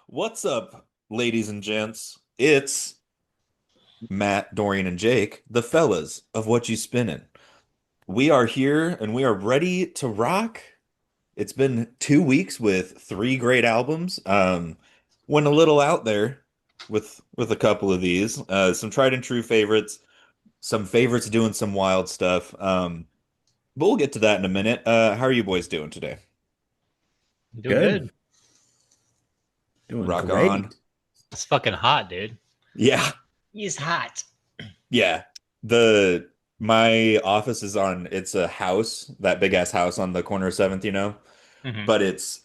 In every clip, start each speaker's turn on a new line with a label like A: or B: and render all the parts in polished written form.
A: What's up, ladies and gents? It's Matt, Dorian, and Jake, the fellas of Whatchu Spinnin. We are here and we are ready to rock. It's been 2 weeks with three great albums. Went a little out there with a couple of these. Some tried and true favorites, some favorites doing some wild stuff. But we'll get to that in a minute. How are you boys doing today?
B: Doing
C: Good.
B: good.
C: Doing
A: Rock on.
C: great.
B: It's fucking hot, dude.
A: Yeah.
B: He's hot.
A: Yeah. The my office is on it's a house, that big ass house on the corner of 7th,
B: Hmm.
A: but it's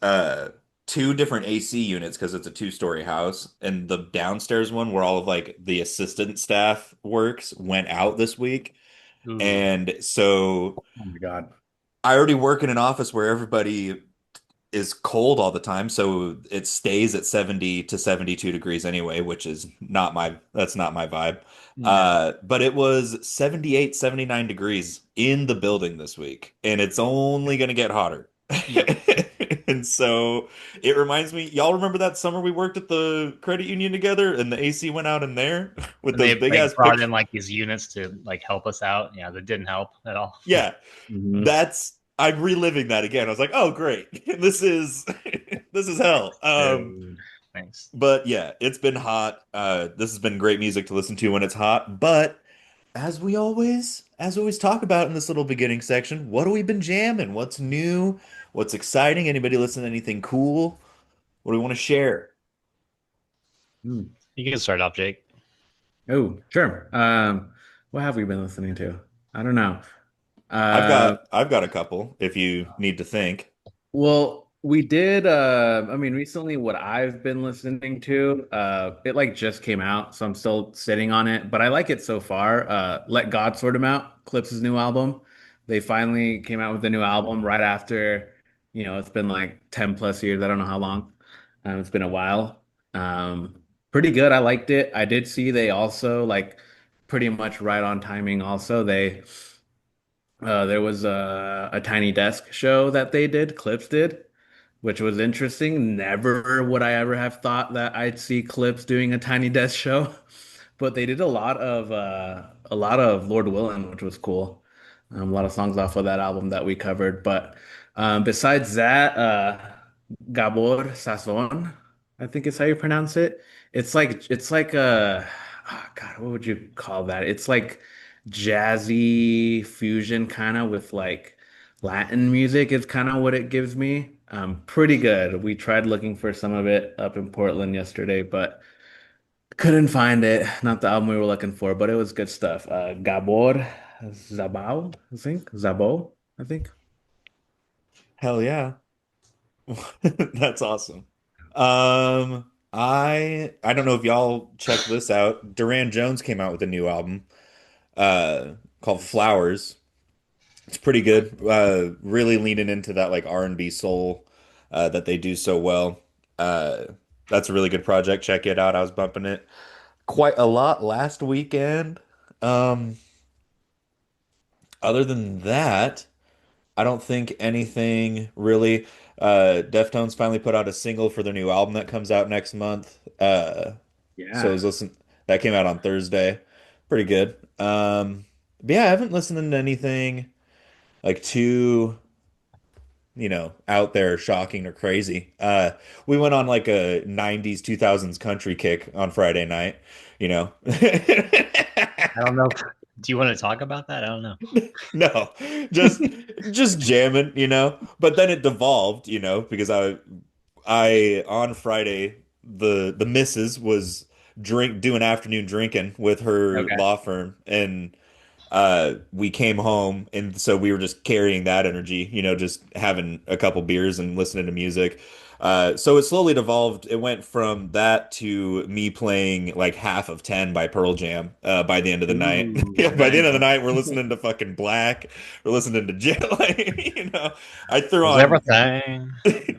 A: two different AC units because it's a two-story house. And the downstairs one where all of like the assistant staff works went out this week.
B: Ooh.
A: And so
C: Oh my God.
A: I already work in an office where everybody is cold all the time, so it stays at 70 to 72 degrees anyway, which is that's not my vibe.
B: No.
A: But it was 78, 79 degrees in the building this week, and it's only going to get hotter.
B: Yep.
A: And so it reminds me, y'all remember that summer we worked at the credit union together and the AC went out in there with
B: And
A: those
B: they
A: big
B: like
A: ass
B: brought
A: pictures?
B: in like these units to like help us out. Yeah, that didn't help at all.
A: Yeah,
C: Mhm.
A: I'm reliving that again. I was like, oh great. This is this is hell.
C: Dude.
B: Thanks.
A: But yeah, it's been hot. This has been great music to listen to when it's hot. But as we always talk about in this little beginning section, what have we been jamming? What's new? What's exciting? Anybody listen to anything cool? What do we want to share?
C: Mm.
B: You can start off, Jake.
C: Oh, sure. What have we been listening to? I don't know.
A: I've
C: Uh,
A: got I've got a couple if you need to think.
C: well, we did I mean recently what I've been listening to, it like just came out, so I'm still sitting on it, but I like it so far. Let God Sort 'Em Out, Clips' new album. They finally came out with a new album right after, it's been like 10 plus years. I don't know how long. It's been a while. Pretty good. I liked it. I did see they also like pretty much right on timing also. There was a Tiny Desk show that they did, Clips did, which was interesting. Never would I ever have thought that I'd see Clips doing a Tiny Desk show, but they did a lot of Lord Willin', which was cool. A lot of songs off of that album that we covered. But besides that, Gabor Sazon, I think is how you pronounce it. It's like God, what would you call that? It's like jazzy fusion kind of with like Latin music is kind of what it gives me. Pretty good. We tried looking for some of it up in Portland yesterday, but couldn't find it. Not the album we were looking for, but it was good stuff. Gabor Zabao, I think. Zabo, I think.
A: Hell yeah. That's awesome. I don't know if y'all checked this out. Duran Jones came out with a new album called Flowers. It's pretty good. Really leaning into that like R&B soul that they do so well. Uh that's a really good project. Check it out. I was bumping it quite a lot last weekend. Um Other than that, I don't think anything really. Deftones finally put out a single for their new album that comes out next month. So I
C: Yeah.
A: was listening. That came out on Thursday. Pretty good. But yeah, I haven't listened to anything like too, out there, shocking or crazy. We went on like a 90s, 2000s country kick on Friday night, you know.
B: I don't know. Do you want to talk about that? I don't know.
A: No, just just jamming, But then it devolved, because I on Friday the missus was doing afternoon drinking with her
B: Okay.
A: law firm, and we came home, and so we were just carrying that energy, just having a couple beers and listening to music. So it slowly devolved. It went from that to me playing like half of 10 by Pearl Jam by the end of the night.
C: Ooh,
A: Yeah, by the end
C: nice.
A: of the night, we're listening to fucking Black. We're listening to like, I threw
B: Was
A: on,
B: everything?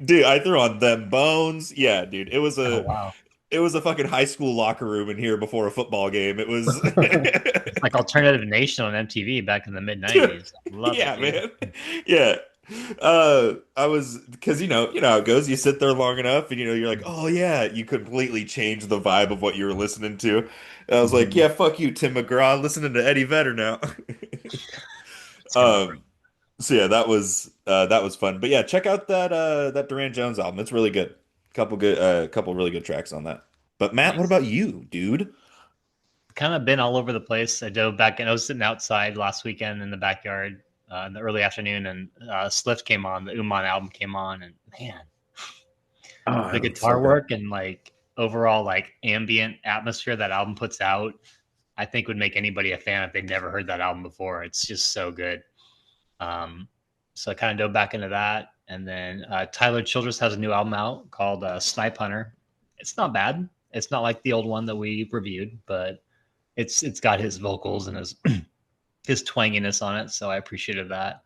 A: dude, I threw on them bones. Yeah, dude,
B: Oh wow.
A: it was a fucking high school locker room in here before a football game. It was,
B: It's like Alternative Nation on MTV back in the mid
A: dude,
B: '90s. Love it,
A: yeah,
B: dude.
A: man. Yeah. I was because you know how it goes. You sit there long enough, and you're like, oh yeah, you completely change the vibe of what you were listening to. And I was like,
C: Mhm.
A: yeah, fuck you, Tim McGraw, listening to Eddie Vedder now.
B: It's good one, bro.
A: Um, so yeah, that was fun. But yeah, check out that Duran Jones album. It's really good. Couple really good tracks on that. But Matt, what
B: Nice.
A: about you, dude?
B: Kind of been all over the place. I dove back and I was sitting outside last weekend in the backyard in the early afternoon, and Slift came on. The Uman album came on, and man,
C: Oh,
B: the
C: it's so
B: guitar
C: good.
B: work and like overall like ambient atmosphere that album puts out, I think would make anybody a fan if they'd never heard that album before. It's just so good. Um, so I kind of dove back into that, and then Tyler Childress has a new album out called Snipe Hunter. It's not bad. It's not like the old one that we reviewed, but it's got his vocals and his his twanginess on it, so I appreciated that.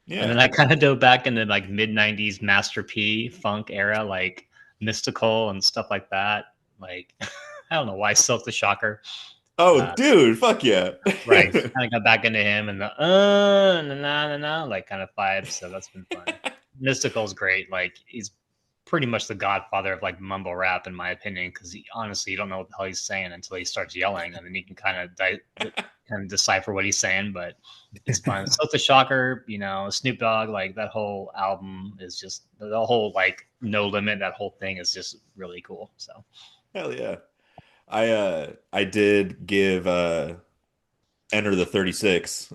B: And then
A: Yeah.
B: I kind of dove back into like mid '90s Master P funk era, like Mystical and stuff like that. Like I don't know why Silk the Shocker.
A: Oh,
B: Uh,
A: dude, fuck yeah.
B: right, kind of got back into him and the na na na na like kind of vibe. So that's been fun. Mystical's great. Like he's pretty much the godfather of like mumble rap in my opinion, because he honestly you don't know what the hell he's saying until he starts yelling, and then you can kind of decipher what he's saying. But it's fun. So the Shocker, Snoop Dogg, like that whole album is just the whole like No Limit. That whole thing is just really cool. So
A: Hell yeah. I did give Enter the 36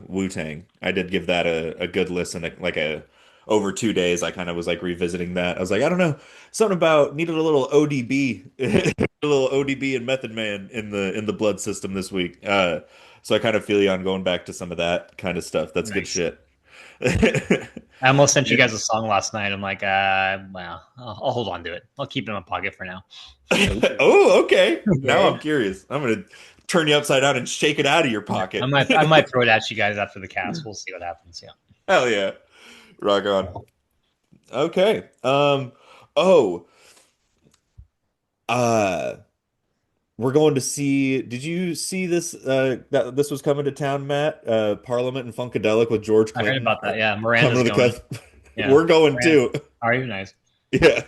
A: Wu-Tang. I did give that a good listen, like a over 2 days. I kind of was like revisiting that. I was like, I don't know, something about needed a little ODB, a little ODB and Method Man in the blood system this week. So I kind of feel you on going back to some of that kind of stuff. That's good
B: nice.
A: shit.
B: I almost sent you
A: Yeah.
B: guys a song last night. I'm like, well, I'll hold on to it. I'll keep it in my pocket for now.
A: Oh, okay. Now
C: Okay.
A: I'm curious. I'm gonna turn you upside down and shake it out of your pocket.
B: I might throw it at you guys after the cast. We'll see what happens. Yeah.
A: Hell yeah. Rock on. Okay. Oh, uh, we're going to see. Did you see this? That this was coming to town, Matt. Parliament and Funkadelic with George
B: I heard
A: Clinton
B: about that. Yeah,
A: coming
B: Miranda's
A: to the
B: going.
A: cusp.
B: Yeah,
A: We're going
B: Miranda.
A: too.
B: Are you nice?
A: Yeah.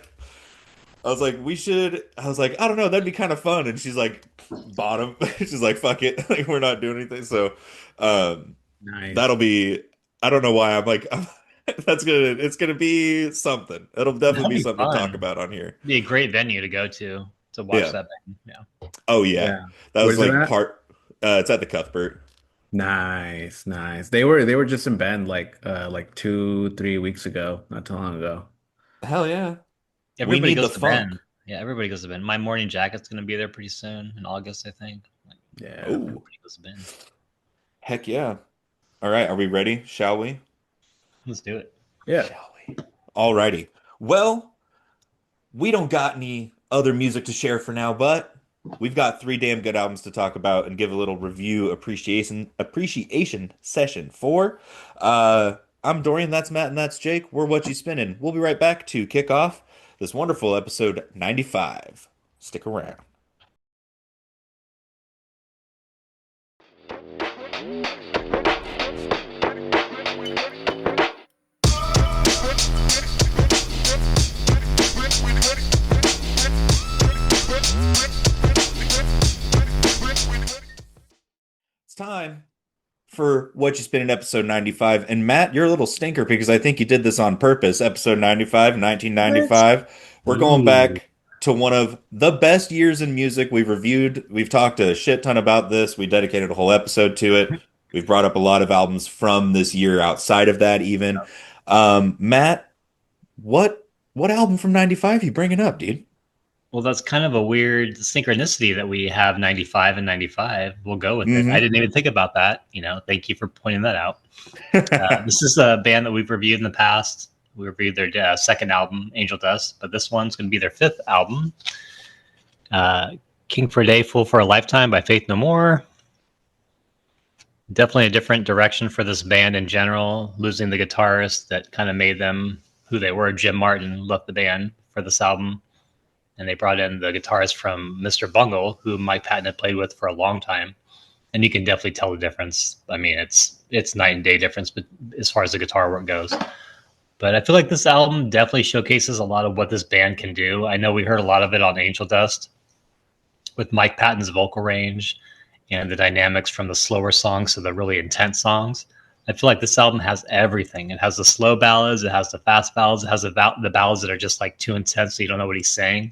A: I was like, we should. I was like, I don't know, that'd be kind of fun. And she's like, bottom. She's like, fuck it. Like, we're not doing anything. So, um, that'll
C: Nice.
A: be. I don't know why. I'm like, that's gonna. It's gonna be something. It'll definitely
B: That'll
A: be
B: be
A: something to talk
B: fun.
A: about on here.
B: Be a great venue to go to watch
A: Yeah.
B: that band. Yeah.
A: Oh yeah.
C: Yeah.
A: That was
C: Where's it
A: like
C: at?
A: part. It's at the Cuthbert.
C: Nice, nice. They were just in Bend like 2, 3 weeks ago, not too long ago.
A: Hell yeah. We
B: Everybody
A: need the
B: goes to
A: funk.
B: Bend. Yeah, everybody goes to Bend. My Morning Jacket's going to be there pretty soon in August, I think. Like,
C: Yeah.
A: Oh,
B: everybody goes to Bend.
A: heck yeah. All right. Are we ready? Shall we?
B: Let's do it.
C: Yeah.
A: Shall we? Alrighty. Well, we don't got any other music to share for now, but we've got three damn good albums to talk about and give a little review appreciation session for. I'm Dorian, that's Matt, and that's Jake. We're What You Spinning. We'll be right back to kick off this wonderful episode 95. Stick around. It's time for What You Spin in episode 95. And Matt, you're a little stinker because I think you did this on purpose. Episode 95,
B: What?
A: 1995. We're going
C: Ooh.
A: back to one of the best years in music we've reviewed. We've talked a shit ton about this. We dedicated a whole episode to it. We've brought up a lot of albums from this year outside of that even. Matt, what album from 95 you bringing up, dude?
B: Well, that's kind of a weird synchronicity that we have 95 and 95. We'll go with it. I
A: Hmm.
B: didn't even think about that. Thank you for pointing that out. This is a band that we've reviewed in the past. We reviewed their second album, Angel Dust, but this one's going to be their fifth album. Uh, King for a Day, Fool for a Lifetime by Faith No More. Definitely a different direction for this band in general. Losing the guitarist that kind of made them who they were. Jim Martin left the band for this album, and they brought in the guitarist from Mr. Bungle, who Mike Patton had played with for a long time. And you can definitely tell the difference. I mean, it's night and day difference, but as far as the guitar work goes. But I feel like this album definitely showcases a lot of what this band can do. I know we heard a lot of it on Angel Dust with Mike Patton's vocal range and the dynamics from the slower songs to the really intense songs. I feel like this album has everything. It has the slow ballads, it has the fast ballads, it has the ballads that are just like too intense, so you don't know what he's saying.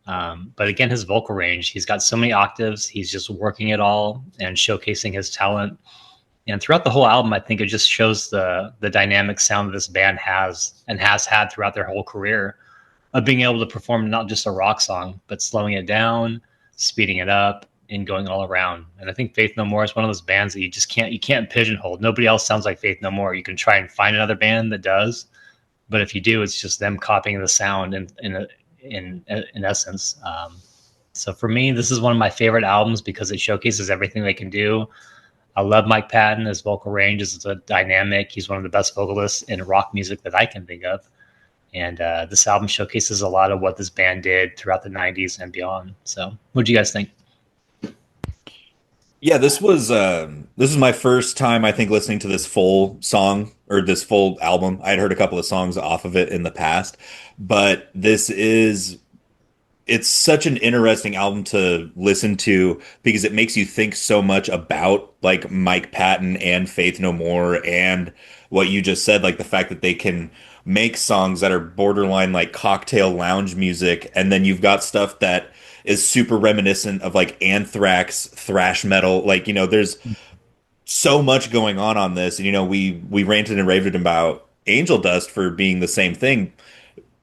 B: But again, his vocal range, he's got so many octaves. He's just working it all and showcasing his talent. And throughout the whole album, I think it just shows the dynamic sound that this band has and has had throughout their whole career of being able to perform not just a rock song, but slowing it down, speeding it up, and going all around. And I think Faith No More is one of those bands that you can't pigeonhole. Nobody else sounds like Faith No More. You can try and find another band that does, but if you do, it's just them copying the sound in essence. So for me, this is one of my favorite albums because it showcases everything they can do. I love Mike Patton. His vocal range is a dynamic. He's one of the best vocalists in rock music that I can think of. And this album showcases a lot of what this band did throughout the 90s and beyond. So what do you guys think?
A: Yeah, this was my first time I think listening to this full song or this full album. I'd heard a couple of songs off of it in the past, but it's such an interesting album to listen to because it makes you think so much about like Mike Patton and Faith No More and what you just said, like the fact that they can make songs that are borderline like cocktail lounge music, and then you've got stuff that is super reminiscent of like Anthrax thrash metal. Like, there's so much going on this. And, we ranted and raved about Angel Dust for being the same thing,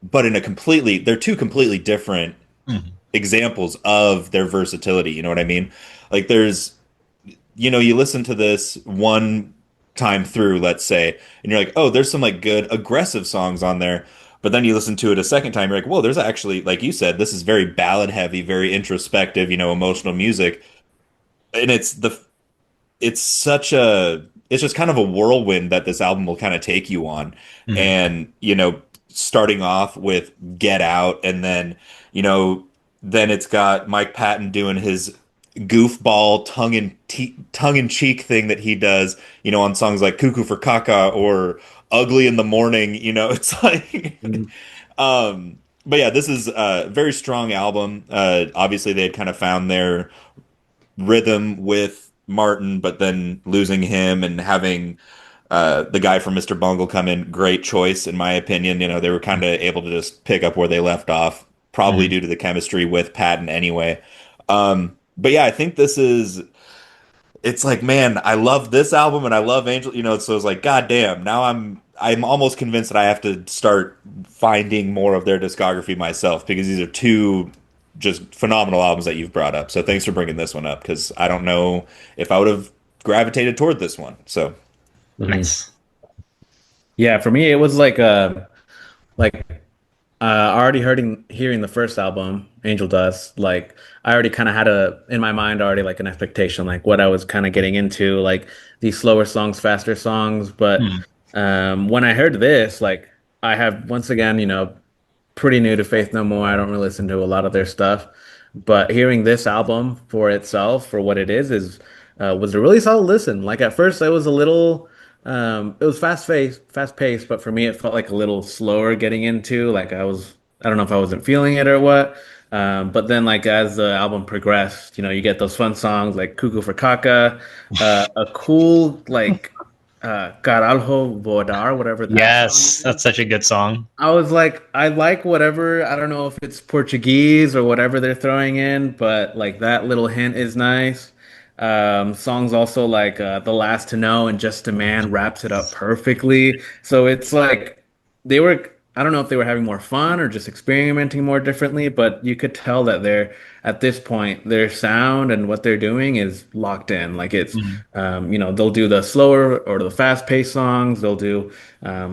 A: but they're two completely different
B: Mhm.
A: examples of their versatility. You know what I mean? Like you listen to this one time through, let's say, and you're like, oh, there's some like good aggressive songs on there. But then you listen to it a second time, you're like, whoa, there's actually, like you said, this is very ballad heavy, very introspective, emotional music. And it's just kind of a whirlwind that this album will kind of take you on.
B: Mhm.
A: And, starting off with Get Out, and then, you know, then it's got Mike Patton doing his goofball tongue in cheek thing that he does, on songs like Cuckoo for Kaka or Ugly in the Morning, it's like
C: Mhm.
A: but yeah, this is a very strong album. Obviously they had kind of found their rhythm with Martin, but then losing him and having the guy from Mr. Bungle come in, great choice in my opinion. They were kind of able to just pick up where they left off, probably
B: Mhm.
A: due to the chemistry with Patton anyway. But yeah, I think it's like, man, I love this album and I love Angel, so it's like, God damn, now I'm almost convinced that I have to start finding more of their discography myself because these are two just phenomenal albums that you've brought up. So thanks for bringing this one up because I don't know if I would have gravitated toward this one. So
C: Mhm.
B: Nice.
C: Yeah, for me it was like already hearing the first album, Angel Dust, like I already kind of had in my mind already like an expectation, like what I was kind of getting into, like these slower songs, faster songs. But
B: Mhm.
C: when I heard this, like I have once again, pretty new to Faith No More. I don't really listen to a lot of their stuff, but hearing this album for itself, for what it is was a really solid listen. Like at first, it was a little, it was fast paced, but for me, it felt like a little slower getting into. I don't know if I wasn't feeling it or what. But then, like as the album progressed, you get those fun songs like "Cuckoo for Kaka," a cool "Caralho Vodar," whatever that song
B: Yes,
C: is.
B: that's such a good song.
C: I was like, I like whatever. I don't know if it's Portuguese or whatever they're throwing in, but like that little hint is nice. Songs also like The Last to Know and Just a Man wraps it up perfectly. So it's like they were. I don't know if they were having more fun or just experimenting more differently, but you could tell that they're at this point their sound and what they're doing is locked in. Like it's
B: Mhm.
C: they'll do the slower or the fast-paced songs, they'll do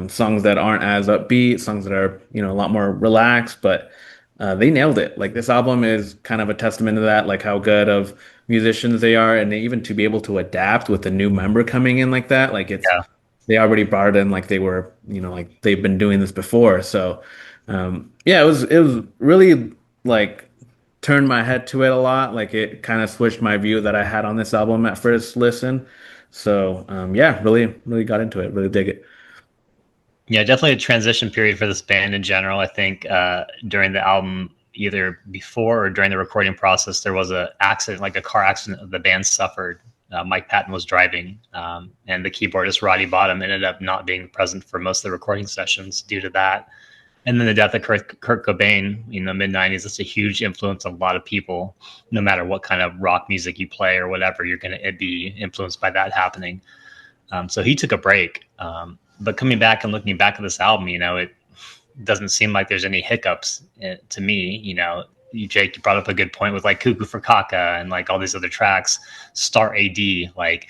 C: songs that aren't as upbeat, songs that are, a lot more relaxed, but they nailed it. Like this album is kind of a testament to that, like how good of musicians they are, and even to be able to adapt with a new member coming in like that, like it's
B: Yeah.
C: they already brought it in like they were, like they've been doing this before. So, yeah, it was really like turned my head to it a lot. Like it kind of switched my view that I had on this album at first listen. So, yeah, really, really got into it. Really dig it.
B: Yeah, definitely a transition period for this band in general. I think during the album, either before or during the recording process, there was a accident, like a car accident that the band suffered. Mike Patton was driving, and the keyboardist Roddy Bottom ended up not being present for most of the recording sessions due to that. And then the death of Kurt Cobain in the mid '90s. It's a huge influence on a lot of people. No matter what kind of rock music you play or whatever, you're going to be influenced by that happening. So he took a break. But coming back and looking back at this album, it doesn't seem like there's any hiccups to me. Jake, you brought up a good point with like Cuckoo for Kaka and like all these other tracks. Star AD, like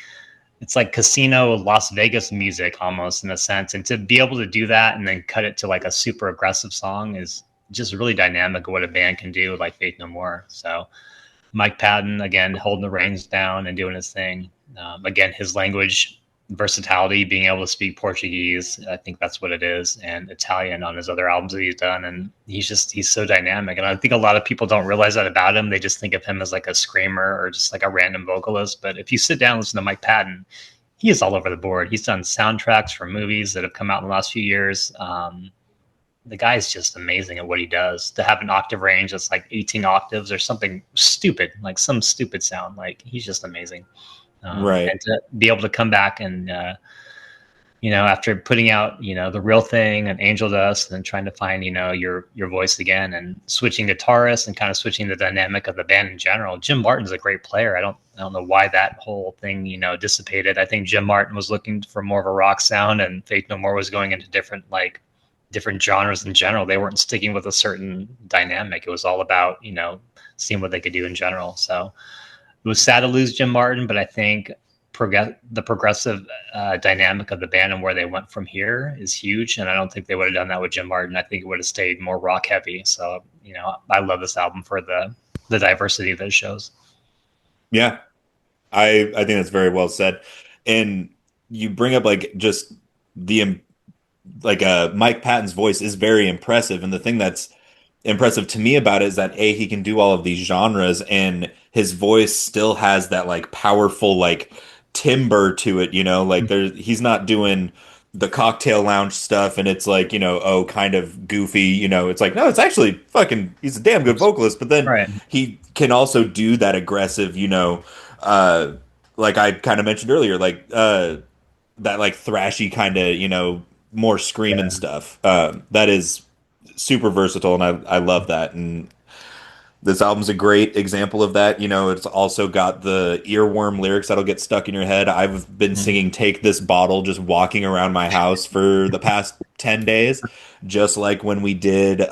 B: it's like casino Las Vegas music almost in a sense. And to be able to do that and then cut it to like a super aggressive song is just really dynamic of what a band can do, like Faith No More. So Mike Patton again holding the reins down and doing his thing. Again, his language versatility, being able to speak Portuguese, I think that's what it is, and Italian on his other albums that he's done. And he's so dynamic. And I think a lot of people don't realize that about him. They just think of him as like a screamer or just like a random vocalist. But if you sit down and listen to Mike Patton, he is all over the board. He's done soundtracks for movies that have come out in the last few years. The guy is just amazing at what he does. To have an octave range that's like 18 octaves or something stupid, like some stupid sound, like he's just amazing.
A: Right.
B: And to be able to come back and after putting out the real thing and Angel Dust, and trying to find your voice again, and switching guitarists and kind of switching the dynamic of the band in general. Jim Martin's a great player. I don't know why that whole thing dissipated. I think Jim Martin was looking for more of a rock sound, and Faith No More was going into different genres in general. They weren't sticking with a certain dynamic. It was all about seeing what they could do in general. So it was sad to lose Jim Martin, but I think the progressive dynamic of the band and where they went from here is huge. And I don't think they would have done that with Jim Martin. I think it would have stayed more rock heavy. So I love this album for the diversity that it shows.
A: Yeah. I think that's very well said. And you bring up like just the like Mike Patton's voice is very impressive, and the thing that's impressive to me about it is that he can do all of these genres, and his voice still has that like powerful like timbre to it, like he's not doing the cocktail lounge stuff and it's like, oh, kind of goofy, it's like, no, it's actually fucking, he's a damn good vocalist, but then
B: Right.
A: he can also do that aggressive, uh like I kind of mentioned earlier, like that like thrashy kind of, more screaming
B: Yeah.
A: stuff. That is super versatile, and I love that. And this album's a great example of that. It's also got the earworm lyrics that'll get stuck in your head. I've been
B: Mhm.
A: singing "Take This Bottle" just walking around my house for the past 10 days. Just like when we did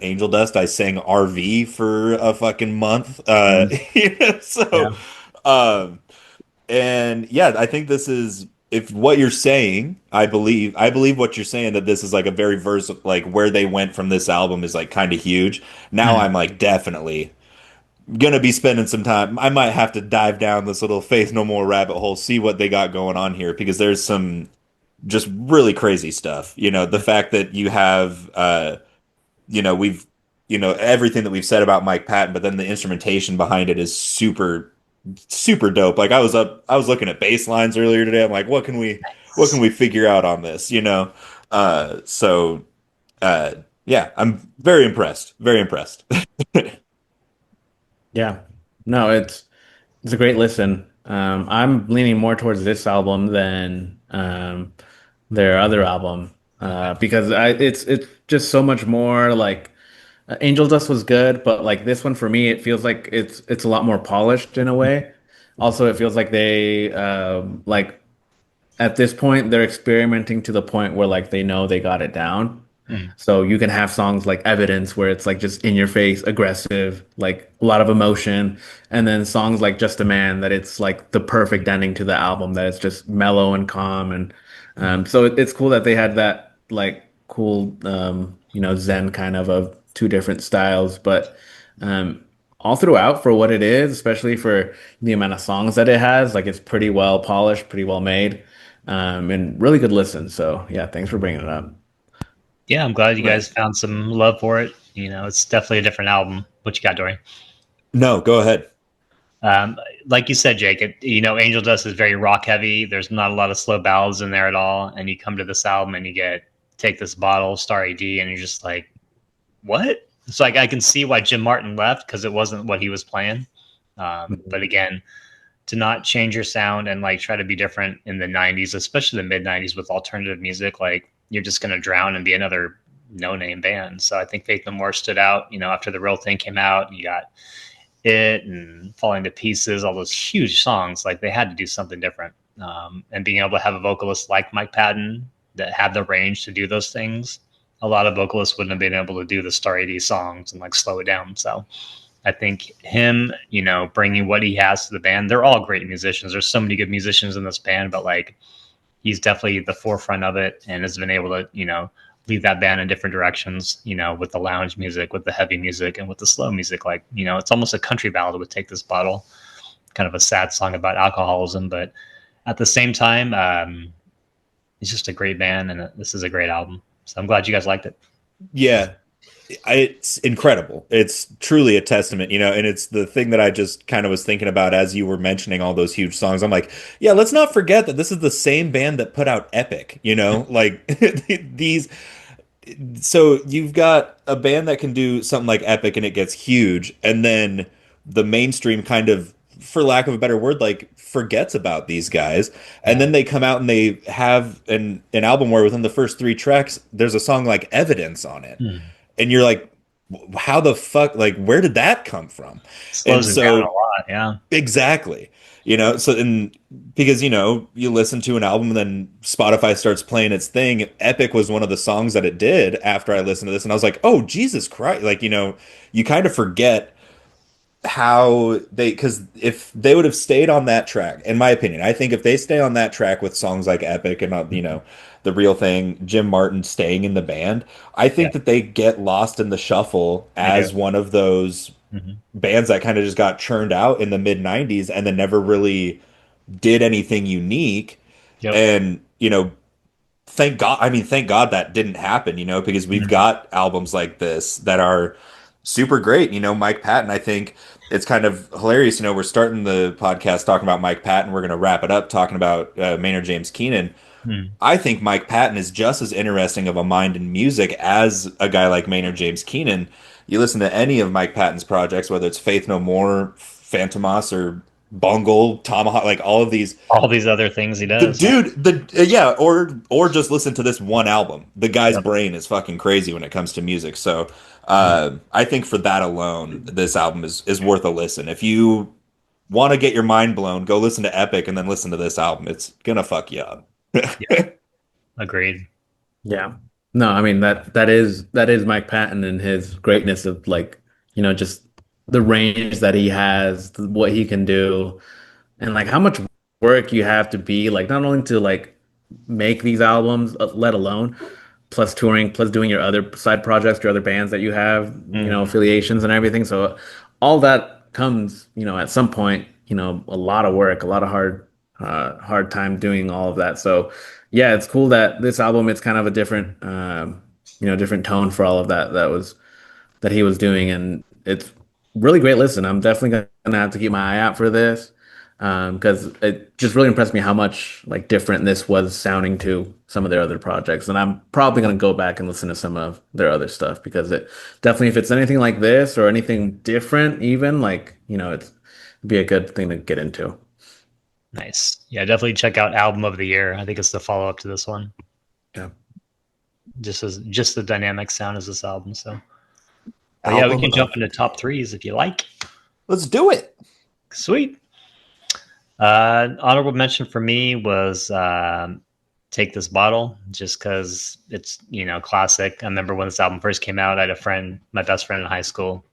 A: Angel Dust, I sang RV for a fucking month.
B: Mhm.
A: So
B: Yeah.
A: um and yeah, I think this is if what you're saying, I believe what you're saying that this is like a very versatile like where they went from this album is like kind of huge. Now
B: Mhm.
A: I'm like definitely gonna be spending some time. I might have to dive down this little Faith No More rabbit hole, see what they got going on here because there's some just really crazy stuff. The fact that you have we've everything that we've said about Mike Patton, but then the instrumentation behind it is super super dope. Like I was looking at bass lines earlier today. I'm like, what can we figure out on this? So uh yeah, I'm very impressed. Very impressed.
C: Yeah. No, it's a great listen. I'm leaning more towards this album than their other album because it's just so much more like Angel Dust was good, but like this one for me, it feels like it's a lot more polished in a way. Also, it feels like they like at this point they're experimenting to the point where like they know they got it down.
B: Mm.
C: So you can have songs like Evidence, where it's like just in your face, aggressive, like a lot of emotion. And then songs like Just a Man, that it's like the perfect ending to the album, that it's just mellow and calm. And so it's cool that they had that like cool, Zen kind of two different styles. But um, all throughout, for what it is, especially for the amount of songs that it has, like it's pretty well polished, pretty well made, and really good listen. So yeah, thanks for bringing it up.
B: Yeah, I'm glad you
A: Right.
B: guys found some love for it. It's definitely a different album. What you got, Dorian?
A: No, go ahead.
B: Like you said, Jake, Angel Dust is very rock heavy. There's not a lot of slow ballads in there at all. And you come to this album and you get Take This Bottle, Starry D, and you're just like, what? It's like I can see why Jim Martin left, because it wasn't what he was playing. But again, to not change your sound and like try to be different in the 90s, especially the mid 90s with alternative music, like you're just going to drown and be another no name band. So I think Faith No More stood out, after The Real Thing came out. You got It and Falling to Pieces, all those huge songs. Like they had to do something different. And being able to have a vocalist like Mike Patton that had the range to do those things, a lot of vocalists wouldn't have been able to do the Star 80 songs and like slow it down. So I think him, bringing what he has to the band, they're all great musicians. There's so many good musicians in this band, but like he's definitely the forefront of it and has been able to, lead that band in different directions, with the lounge music, with the heavy music, and with the slow music. Like, it's almost a country ballad with Take This Bottle, kind of a sad song about alcoholism. But at the same time, it's just a great band, and this is a great album. So I'm glad you guys liked it.
A: Yeah, it's incredible. It's truly a testament, and it's the thing that I just kind of was thinking about as you were mentioning all those huge songs. I'm like, yeah, let's not forget that this is the same band that put out Epic, like these. So you've got a band that can do something like Epic and it gets huge, and then the mainstream kind of, for lack of a better word, like forgets about these guys, and
B: Yeah.
A: then they come out and they have an album where within the first three tracks there's a song like Evidence on it,
B: Hmm.
A: and you're like, how the fuck, like where did that come from? And
B: Slows it down a
A: so
B: lot. Yeah.
A: exactly. So and because you listen to an album and then Spotify starts playing its thing. Epic was one of the songs that it did after I listened to this, and I was like, oh Jesus Christ. Like, you kind of forget how because if they would have stayed on that track, in my opinion, I think if they stay on that track with songs like Epic and The Real Thing, Jim Martin staying in the band, I
B: Yeah.
A: think that they get lost in the shuffle
B: I do.
A: as one of those
B: Hmm.
A: bands that kind of just got churned out in the mid 90s and then never really did anything unique.
B: Yep.
A: And, thank God, I mean, thank God that didn't happen, because we've
B: Mhm.
A: got albums like this that are super great. Mike Patton, I think it's kind of hilarious. We're starting the podcast talking about Mike Patton. We're going to wrap it up talking about Maynard James Keenan.
B: Mhm.
A: I think Mike Patton is just as interesting of a mind in music as a guy like Maynard James Keenan. You listen to any of Mike Patton's projects, whether it's Faith No More, Phantomas, or Bungle, Tomahawk, like all of these.
B: All these other things he
A: The
B: does. Yeah.
A: dude, yeah, or just listen to this one album. The guy's
B: Yep.
A: brain is fucking crazy when it comes to music. So,
B: Mhm.
A: I think for that alone, this album is worth a listen. If you want to get your mind blown, go listen to Epic and then listen to this album. It's gonna fuck you up.
B: Yeah. Agreed.
C: Yeah. No, I mean that is Mike Patton and his greatness of like, just the range that he has, what he can do, and like how much work you have to be like not only to like make these albums, let alone plus touring, plus doing your other side projects, your other bands that you have,
B: Mhm.
C: affiliations and everything. So all that comes, at some point, a lot of work, a lot of hard time doing all of that. So yeah, it's cool that this album, it's kind of a different, different tone for all of that he was doing, and it's really great listen. I'm definitely gonna have to keep my eye out for this because it just really impressed me how much like different this was sounding to some of their other projects, and I'm probably gonna go back and listen to some of their other stuff because it definitely, if it's anything like this or anything different, even like it'd be a good thing to get into.
B: Nice. Yeah, definitely check out Album of the Year. I think it's the follow up to this one.
C: Yeah.
B: Just the dynamic sound as this album. So, but yeah, we
A: Album
B: can jump
A: of,
B: into top threes if you like.
A: let's do it.
B: Sweet. Honorable mention for me was Take This Bottle, just because it's classic. I remember when this album first came out, I had a friend, my best friend in high school.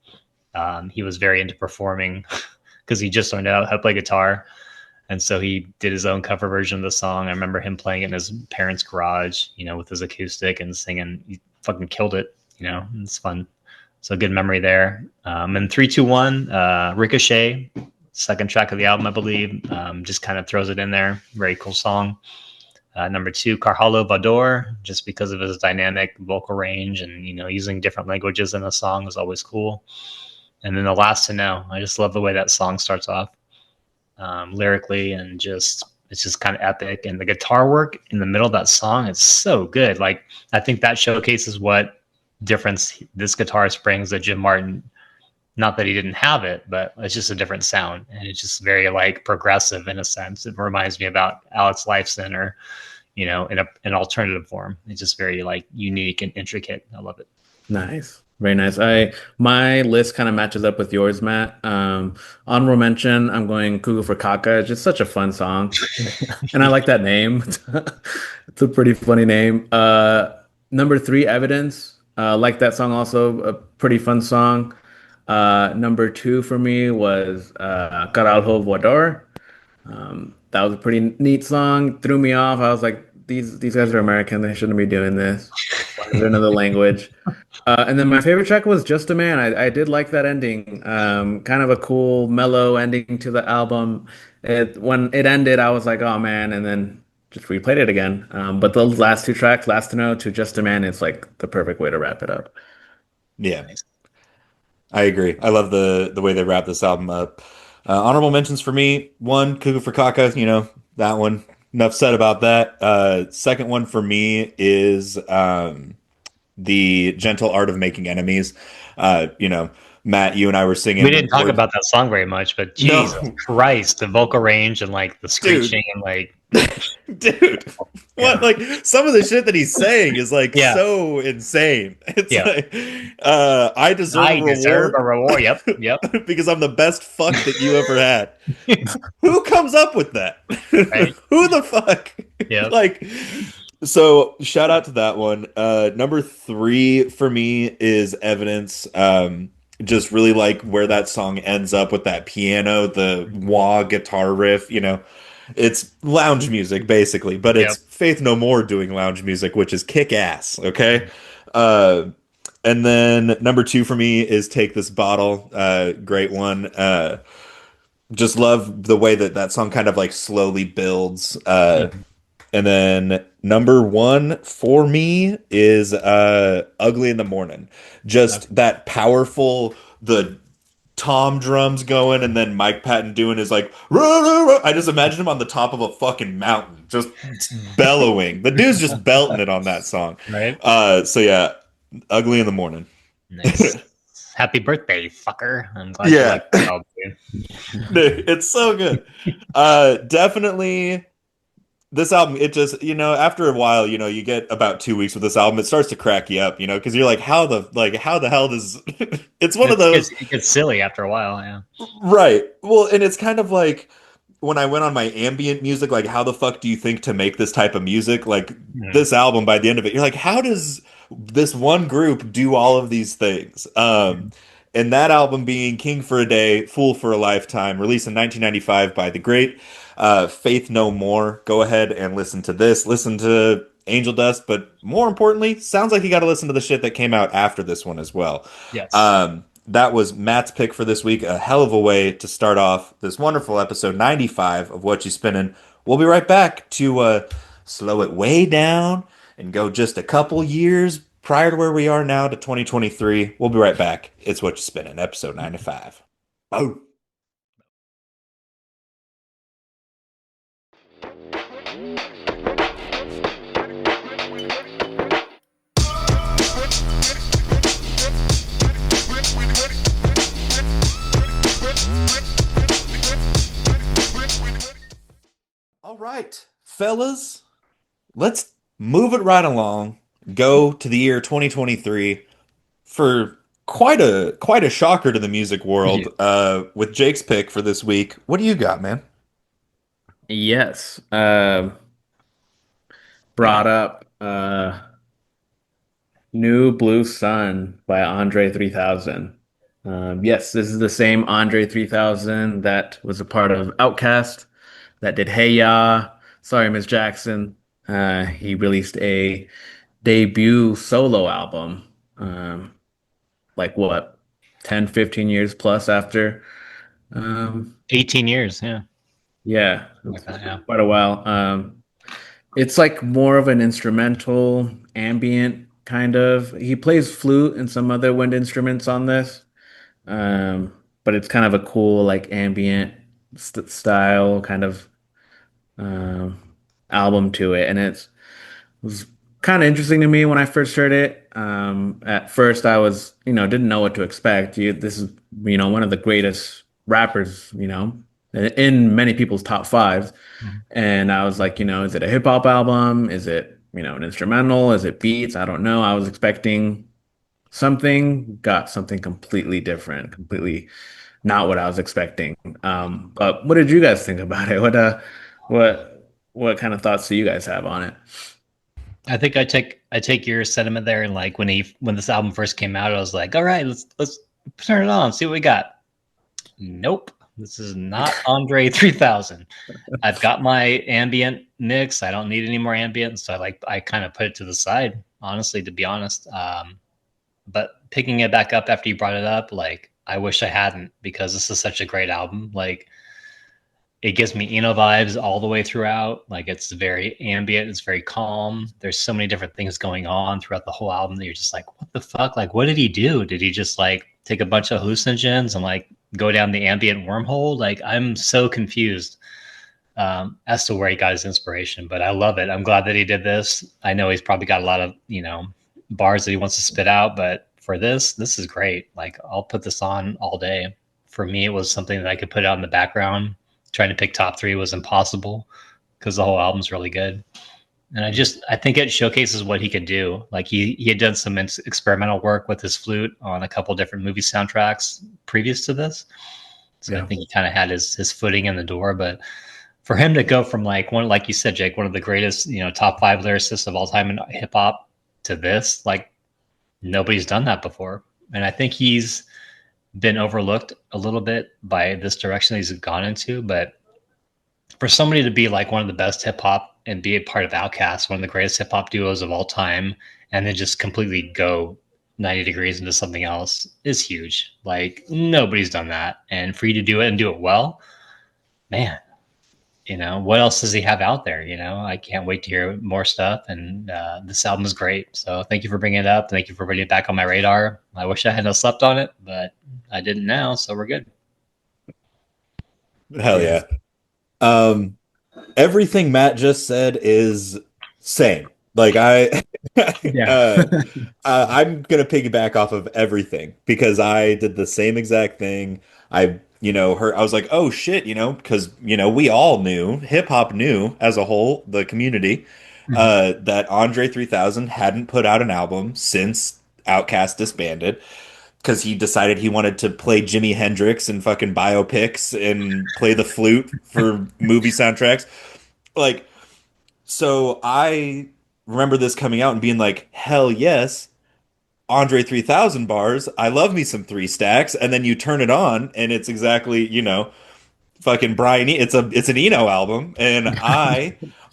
B: He was very into performing because he just learned how to play guitar. And so he did his own cover version of the song. I remember him playing it in his parents' garage, with his acoustic and singing. He fucking killed it. It's fun. So good memory there. And 3, 2, 1, Ricochet, second track of the album, I believe, just kind of throws it in there. Very cool song. Number 2, Carhalo Vador, just because of his dynamic vocal range and, using different languages in the song is always cool. And then The Last to Know. I just love the way that song starts off lyrically, and it's just kind of epic. And the guitar work in the middle of that song is so good. Like, I think that showcases what difference this guitarist brings that Jim Martin, not that he didn't have it, but it's just a different sound. And it's just very like progressive in a sense. It reminds me about Alex Lifeson or, in an alternative form. It's just very like unique and intricate. I love it.
C: Nice. Very nice. My list kind of matches up with yours, Matt. Honorable mention, I'm going Cuckoo for Kaka. It's just such a fun song. And I like that name. It's a pretty funny name. Number 3, Evidence. Like that song also, a pretty fun song. Number 2 for me was Caralho Voador. That was a pretty neat song. Threw me off. I was like, these guys are American. They shouldn't be doing this. Why is there another language? And then my favorite track was Just a Man. I did like that ending. Kind of a cool, mellow ending to the album. When it ended, I was like, oh man, and then just replayed it again. But the last 2 tracks, Last to Know to Just a Man, is like the perfect way to wrap it up.
A: Yeah, I agree. I love the way they wrap this album up. Honorable mentions for me: 1, Cuckoo for Kaka. That one. Enough said about that. Second one for me is the Gentle Art of Making Enemies. Matt, you and I were
B: We
A: singing
B: didn't talk
A: words.
B: about that song very much, but Jesus
A: No,
B: Christ, the vocal range and like the
A: dude,
B: screeching and like,
A: dude. What,
B: yeah,
A: like, some of the shit that he's saying is like
B: yeah,
A: so insane. It's
B: yeah.
A: like, I deserve a
B: I deserve
A: reward
B: a reward. Yep, yep.
A: because I'm the best fuck that you ever had. Who comes up with that?
B: Right.
A: Who the fuck?
B: Yep.
A: Like, so shout out to that one. Number 3 for me is Evidence. Just really like where that song ends up with that piano, the wah guitar riff. It's lounge music basically, but it's
B: Yep.
A: Faith No More doing lounge music, which is kick ass. Okay. Uh, and then number 2 for me is Take This Bottle. Great one. Just love the way that that song kind of like slowly builds.
B: Mhm.
A: And then number 1 for me is Ugly in the Morning.
B: Okay.
A: Just that powerful, the tom drums going, and then Mike Patton doing his like, "Rah, rah, rah." I just imagine him on the top of a fucking mountain, just bellowing. The dude's just belting it on that song.
B: Right.
A: So yeah, Ugly in the Morning.
B: Nice. Happy birthday, fucker. I'm glad you
A: Yeah.
B: like that album, dude.
A: Dude, it's so good. Definitely this album, it just, after a while, you get about 2 weeks with this album, it starts to crack you up, because you're like, how the hell does it's one of those,
B: It gets silly after a while. Yeah.
A: right? Well, and it's kind of like when I went on my ambient music, like, how the fuck do you think to make this type of music? Like,
B: Mhm.
A: this album, by the end of it, you're like, how does this one group do all of these things? And that album being King for a Day, Fool for a Lifetime, released in 1995 by the great Faith No More. Go ahead and listen to this. Listen to Angel Dust, but more importantly, sounds like you got to listen to the shit that came out after this one as well.
B: Yes.
A: That was Matt's pick for this week. A hell of a way to start off this wonderful episode 95 of Whatchu Spinnin'. We'll be right back to slow it way down and go just a couple years prior to where we are now to 2023. We'll be right back. It's Whatchu Spinnin', episode 95. Oh. All right, fellas, let's move it right along. Go to the year 2023 for quite a shocker to the music
B: Yeah.
A: world. With Jake's pick for this week, what do you got, man?
C: Yes. brought up New Blue Sun by Andre 3000. Yes, this is the same Andre 3000 that was a part of Outkast, that did Hey Ya, Sorry Miss Jackson. He released a debut solo album, um, like what, 10, 15 years plus after. Um,
B: 18 years, yeah.
C: yeah,
B: Like
C: it's
B: that, yeah.
C: quite a while. It's like more of an instrumental, ambient kind of. He plays flute and some other wind instruments on this, but it's kind of a cool, like ambient style kind of um, album to it, and it was kind of interesting to me when I first heard it. At first, I was, didn't know what to expect. This is, one of the greatest rappers, in many people's top fives.
B: Mhm.
C: And I was like, is it a hip hop album? Is it, an instrumental? Is it beats? I don't know. I was expecting something, got something completely different, completely not what I was expecting. But what did you guys think about it? What kind of thoughts do you guys have on it?
B: I think I take your sentiment there, and like when this album first came out, I was like, all right, let's turn it on, see what we got. Nope, this is not Andre 3000. I've got my ambient mix. I don't need any more ambient, so I kind of put it to the side, honestly, to be honest. But picking it back up after you brought it up, like I wish I hadn't, because this is such a great album. Like it gives me Eno vibes all the way throughout. Like it's very ambient, it's very calm. There's so many different things going on throughout the whole album that you're just like, what the fuck? Like, what did he do? Did he just like take a bunch of hallucinogens and like go down the ambient wormhole? Like, I'm so confused as to where he got his inspiration, but I love it. I'm glad that he did this. I know he's probably got a lot of, bars that he wants to spit out, but for this is great. Like, I'll put this on all day. For me, it was something that I could put out in the background. Trying to pick top three was impossible because the whole album's really good. And I think it showcases what he could do. Like he had done some experimental work with his flute on a couple different movie soundtracks previous to this. So I
C: Yeah.
B: think he kind of had his footing in the door. But for him to go from like one, like you said, Jake, one of the greatest, top five lyricists of all time in hip hop to this, like nobody's done that before. And I think he's been overlooked a little bit by this direction he's gone into. But for somebody to be like one of the best hip hop and be a part of Outkast, one of the greatest hip hop duos of all time, and then just completely go 90 degrees into something else is huge. Like nobody's done that. And for you to do it and do it well, man, what else does he have out there? I can't wait to hear more stuff. And this album is great. So thank you for bringing it up. Thank you for bringing it back on my radar. I wish I hadn't slept on it, but I didn't now. So we're good.
A: Hell
C: Yeah.
A: yeah. Um, Everything Matt just said is same. Like
C: Yeah.
A: uh, I'm gonna piggyback off of everything because I did the same exact thing. Heard I was like, oh shit, because we all knew, hip hop knew as a whole, the community,
B: Mhm.
A: that Andre 3000 hadn't put out an album since Outkast disbanded because he decided he wanted to play Jimi Hendrix and fucking biopics and play the flute for movie soundtracks. Like, so I remember this coming out and being like, hell yes, Andre 3000 bars. I love me some three stacks. And then you turn it on and it's exactly, fucking Brian. It's an Eno album. And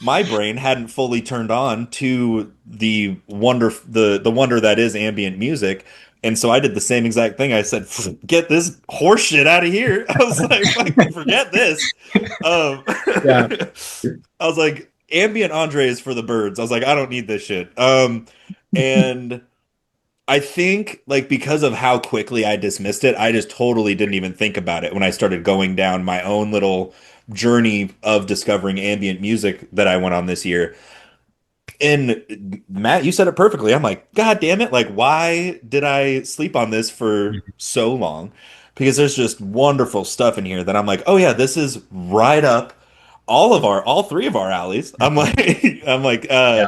A: my brain hadn't fully turned on to the wonder that is ambient music. And so I did the same exact thing. I said, "Get this horse shit out of here." I was like, "Fuck, forget this."
C: Yeah.
A: I was like, "Ambient Andre is for the birds." I was like, "I don't need this shit." And I think like because of how quickly I dismissed it, I just totally didn't even think about it when I started going down my own little journey of discovering ambient music that I went on this year. And Matt, you said it perfectly. I'm like, God damn it. Like, why did I sleep on this for so long? Because there's just wonderful stuff in here that I'm like, oh yeah, this is right up all three of our alleys. I'm like, I'm like,
B: Yeah.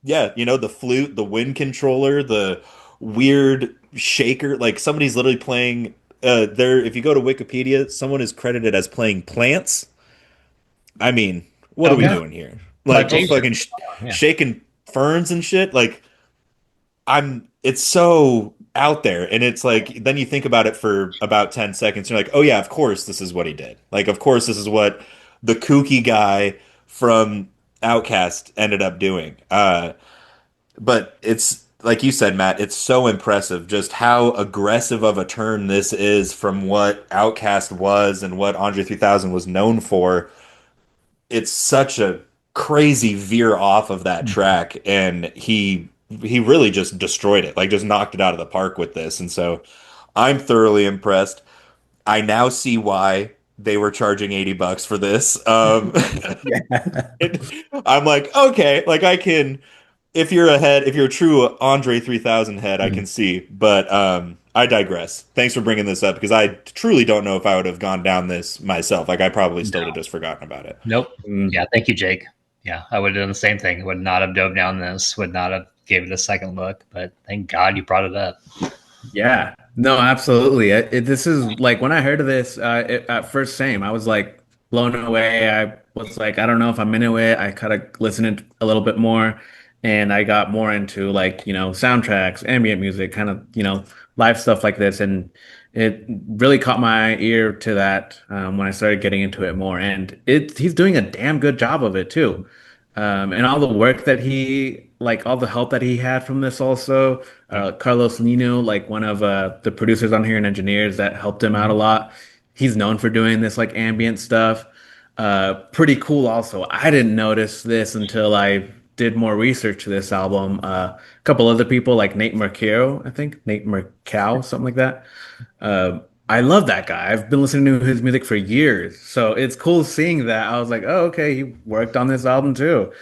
A: yeah, the flute, the wind controller, the weird shaker. Like somebody's literally playing there. If you go to Wikipedia, someone is credited as playing plants. I mean, what are we
B: Okay.
A: doing here? like
B: Plantation.
A: fucking
B: Yeah.
A: shaking ferns and shit. Like it's so out there, and it's like then you think about it for about 10 seconds. You're like, oh yeah, of course this is what he did. Like, of course this is what the kooky guy from Outcast ended up doing. But it's like you said, Matt, it's so impressive just how aggressive of a turn this is from what Outcast was and what Andre 3000 was known for. It's such a crazy veer off of that
B: Mhm.
A: track, and he really just destroyed it, like just knocked it out of the park with this. And so I'm thoroughly impressed. I now see why they were charging $80 for this.
C: Yeah.
A: I'm like, okay, like I can if you're a head, if you're a true Andre 3000 head, I can
B: Mhm.
A: see. But I digress. Thanks for bringing this up because I truly don't know if I would have gone down this myself. Like I probably still would have just forgotten about it.
B: Nope.
C: Mm.
B: Yeah, thank you, Jake. Yeah, I would have done the same thing. Would not have dove down this. Would not have gave it a second look. But thank God you brought it up.
C: Yeah, no, absolutely. This is like when I heard of this, at first, same. I was like blown away. I was like, I don't know if I'm into it. I kind of listened a little bit more, and I got more into like soundtracks, ambient music, kind of live stuff like this, and it really caught my ear to that when I started getting into it more. And he's doing a damn good job of it too. And all the work that all the help that he had from this also.
B: Yeah.
C: Carlos Nino, like one of the producers on here and engineers that helped him out a
B: Mhm.
C: lot. He's known for doing this like ambient stuff. Pretty cool also. I didn't notice this until I did more research to this album. A couple other people like Nate Mercado, I think. Nate Mercado, something like that. I love that guy. I've been listening to his music for years. So it's cool seeing that. I was like, oh, okay, he worked on this album too.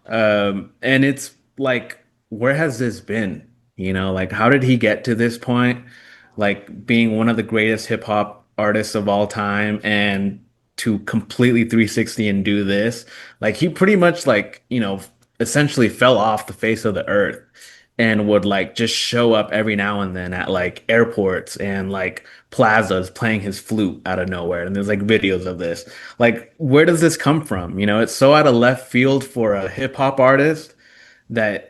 C: And it's like, where has this been? Like how did he get to this point? Like being one of the greatest hip hop artists of all time and to completely 360 and do this. Like he pretty much essentially fell off the face of the earth and would like just show up every now and then at like airports and like plazas playing his flute out of nowhere. And there's like videos of this. Like, where does this come from? It's so out of left field for a hip hop artist that,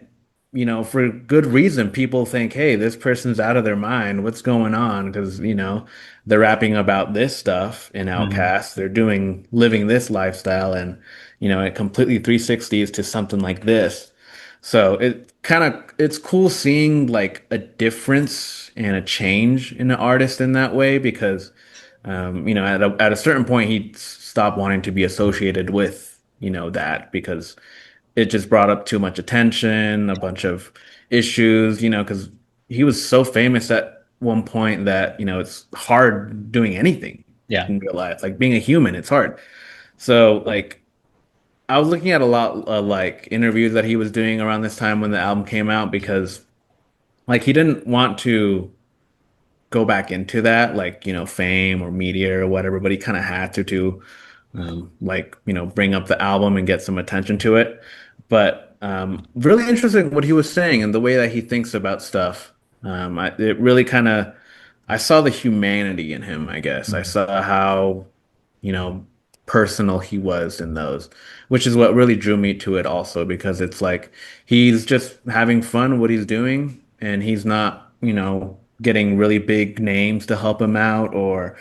C: for good reason, people think, hey, this person's out of their mind. What's going on? Because, they're rapping about this stuff in
B: Mhm.
C: Outkast. They're living this lifestyle, and, it completely 360s to something like this. So it's cool seeing like a difference and a change in an artist in that way because, at a certain point, he stopped wanting to be associated with, that because it just brought up too much attention, a bunch of issues, because he was so famous at one point that, it's hard doing anything
B: Yeah.
C: in real life. Like being a human, it's hard. So, like, I was looking at a lot of like interviews that he was doing around this time when the album came out because, like, he didn't want to go back into that, like, fame or media or whatever, but he kind of had to like bring up the album and get some attention to it. But really interesting what he was saying and the way that he thinks about stuff. It really kind of I saw the humanity in him, I guess. I
B: Mhm.
C: saw how you know personal he was in those, which is what really drew me to it also because it's like he's just having fun what he's doing and he's not getting really big names to help him out or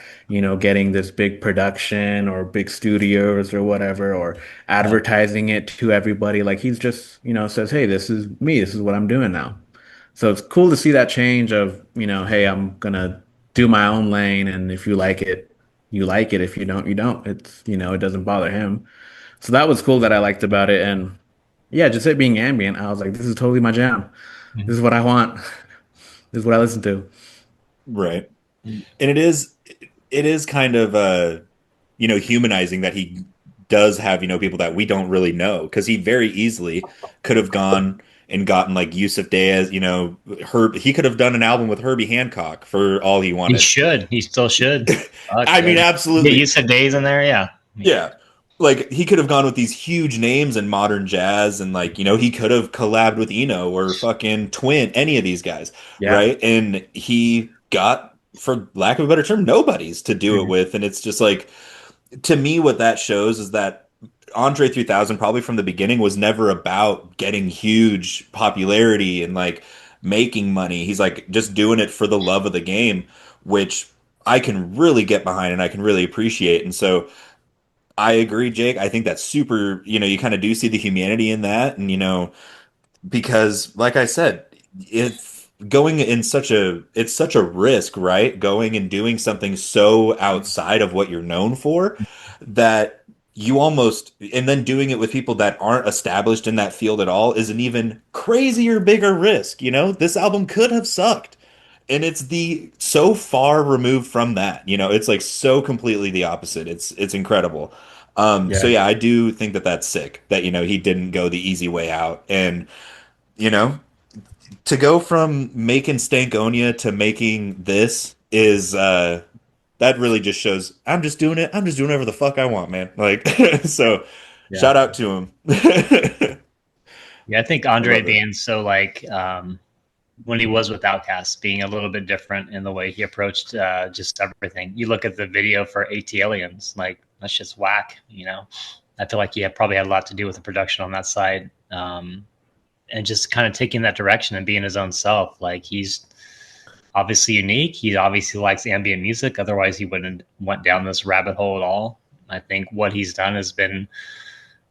C: getting this big production or big studios or whatever, or
B: Yeah.
C: advertising it to everybody. Like he's just, says, hey, this is me. This is what I'm doing now. So it's cool to see that change of, hey, I'm gonna do my own lane, and if you like it, you like it. If you don't, you don't. It's, it doesn't bother him. So that was cool that I liked about it. And yeah, just it being ambient, I was like, this is totally my jam. This
B: Mhm.
C: is what I want. This is what I listen to.
A: Right. And it is kind of humanizing that he does have, people that we don't really know because he very easily could have gone and gotten like Yusuf Diaz, he could have done an album with Herbie Hancock for all he
B: He
A: wanted.
B: should. He still should. Fuck
A: I
B: yeah.
A: mean,
B: Get
A: absolutely.
B: used to days in there. Yeah.
A: Yeah. Like he could have gone with these huge names in modern jazz and like, he could have collabed with Eno or fucking Twin, any of these guys,
C: Yeah.
A: right? And he got, for lack of a better term, nobodies to do it
C: Mhm.
A: with. And it's just like to me what that shows is that Andre 3000 probably from the beginning was never about getting huge popularity and like making money. He's like just doing it for the love of the game, which I can really get behind and I can really appreciate. And so I agree, Jake. I think that's super, you kind of do see the humanity in that. And, because like I said, if going in it's such a risk, right? Going and doing something so outside of what you're known for that you almost, and then doing it with people that aren't established in that field at all is an even crazier, bigger risk. This album could have sucked. And it's the so far removed from that. It's like so completely the opposite. It's incredible. So
C: Yeah.
A: yeah, I do think that that's sick that, he didn't go the easy way out. And, you know, to go from making Stankonia to making this is that really just shows I'm just doing it. I'm just doing whatever the fuck I want, man. Like so
C: Yeah.
A: shout out to him.
B: Yeah, I think
A: I
B: Andre
A: love it.
B: being so like when he was with Outkast, being a little bit different in the way he approached just everything. You look at the video for AT Aliens, like that's just whack. I feel like he probably had a lot to do with the production on that side, and just kind of taking that direction and being his own self. Like he's obviously unique. He obviously likes ambient music. Otherwise, he wouldn't went down this rabbit hole at all. I think what he's done has been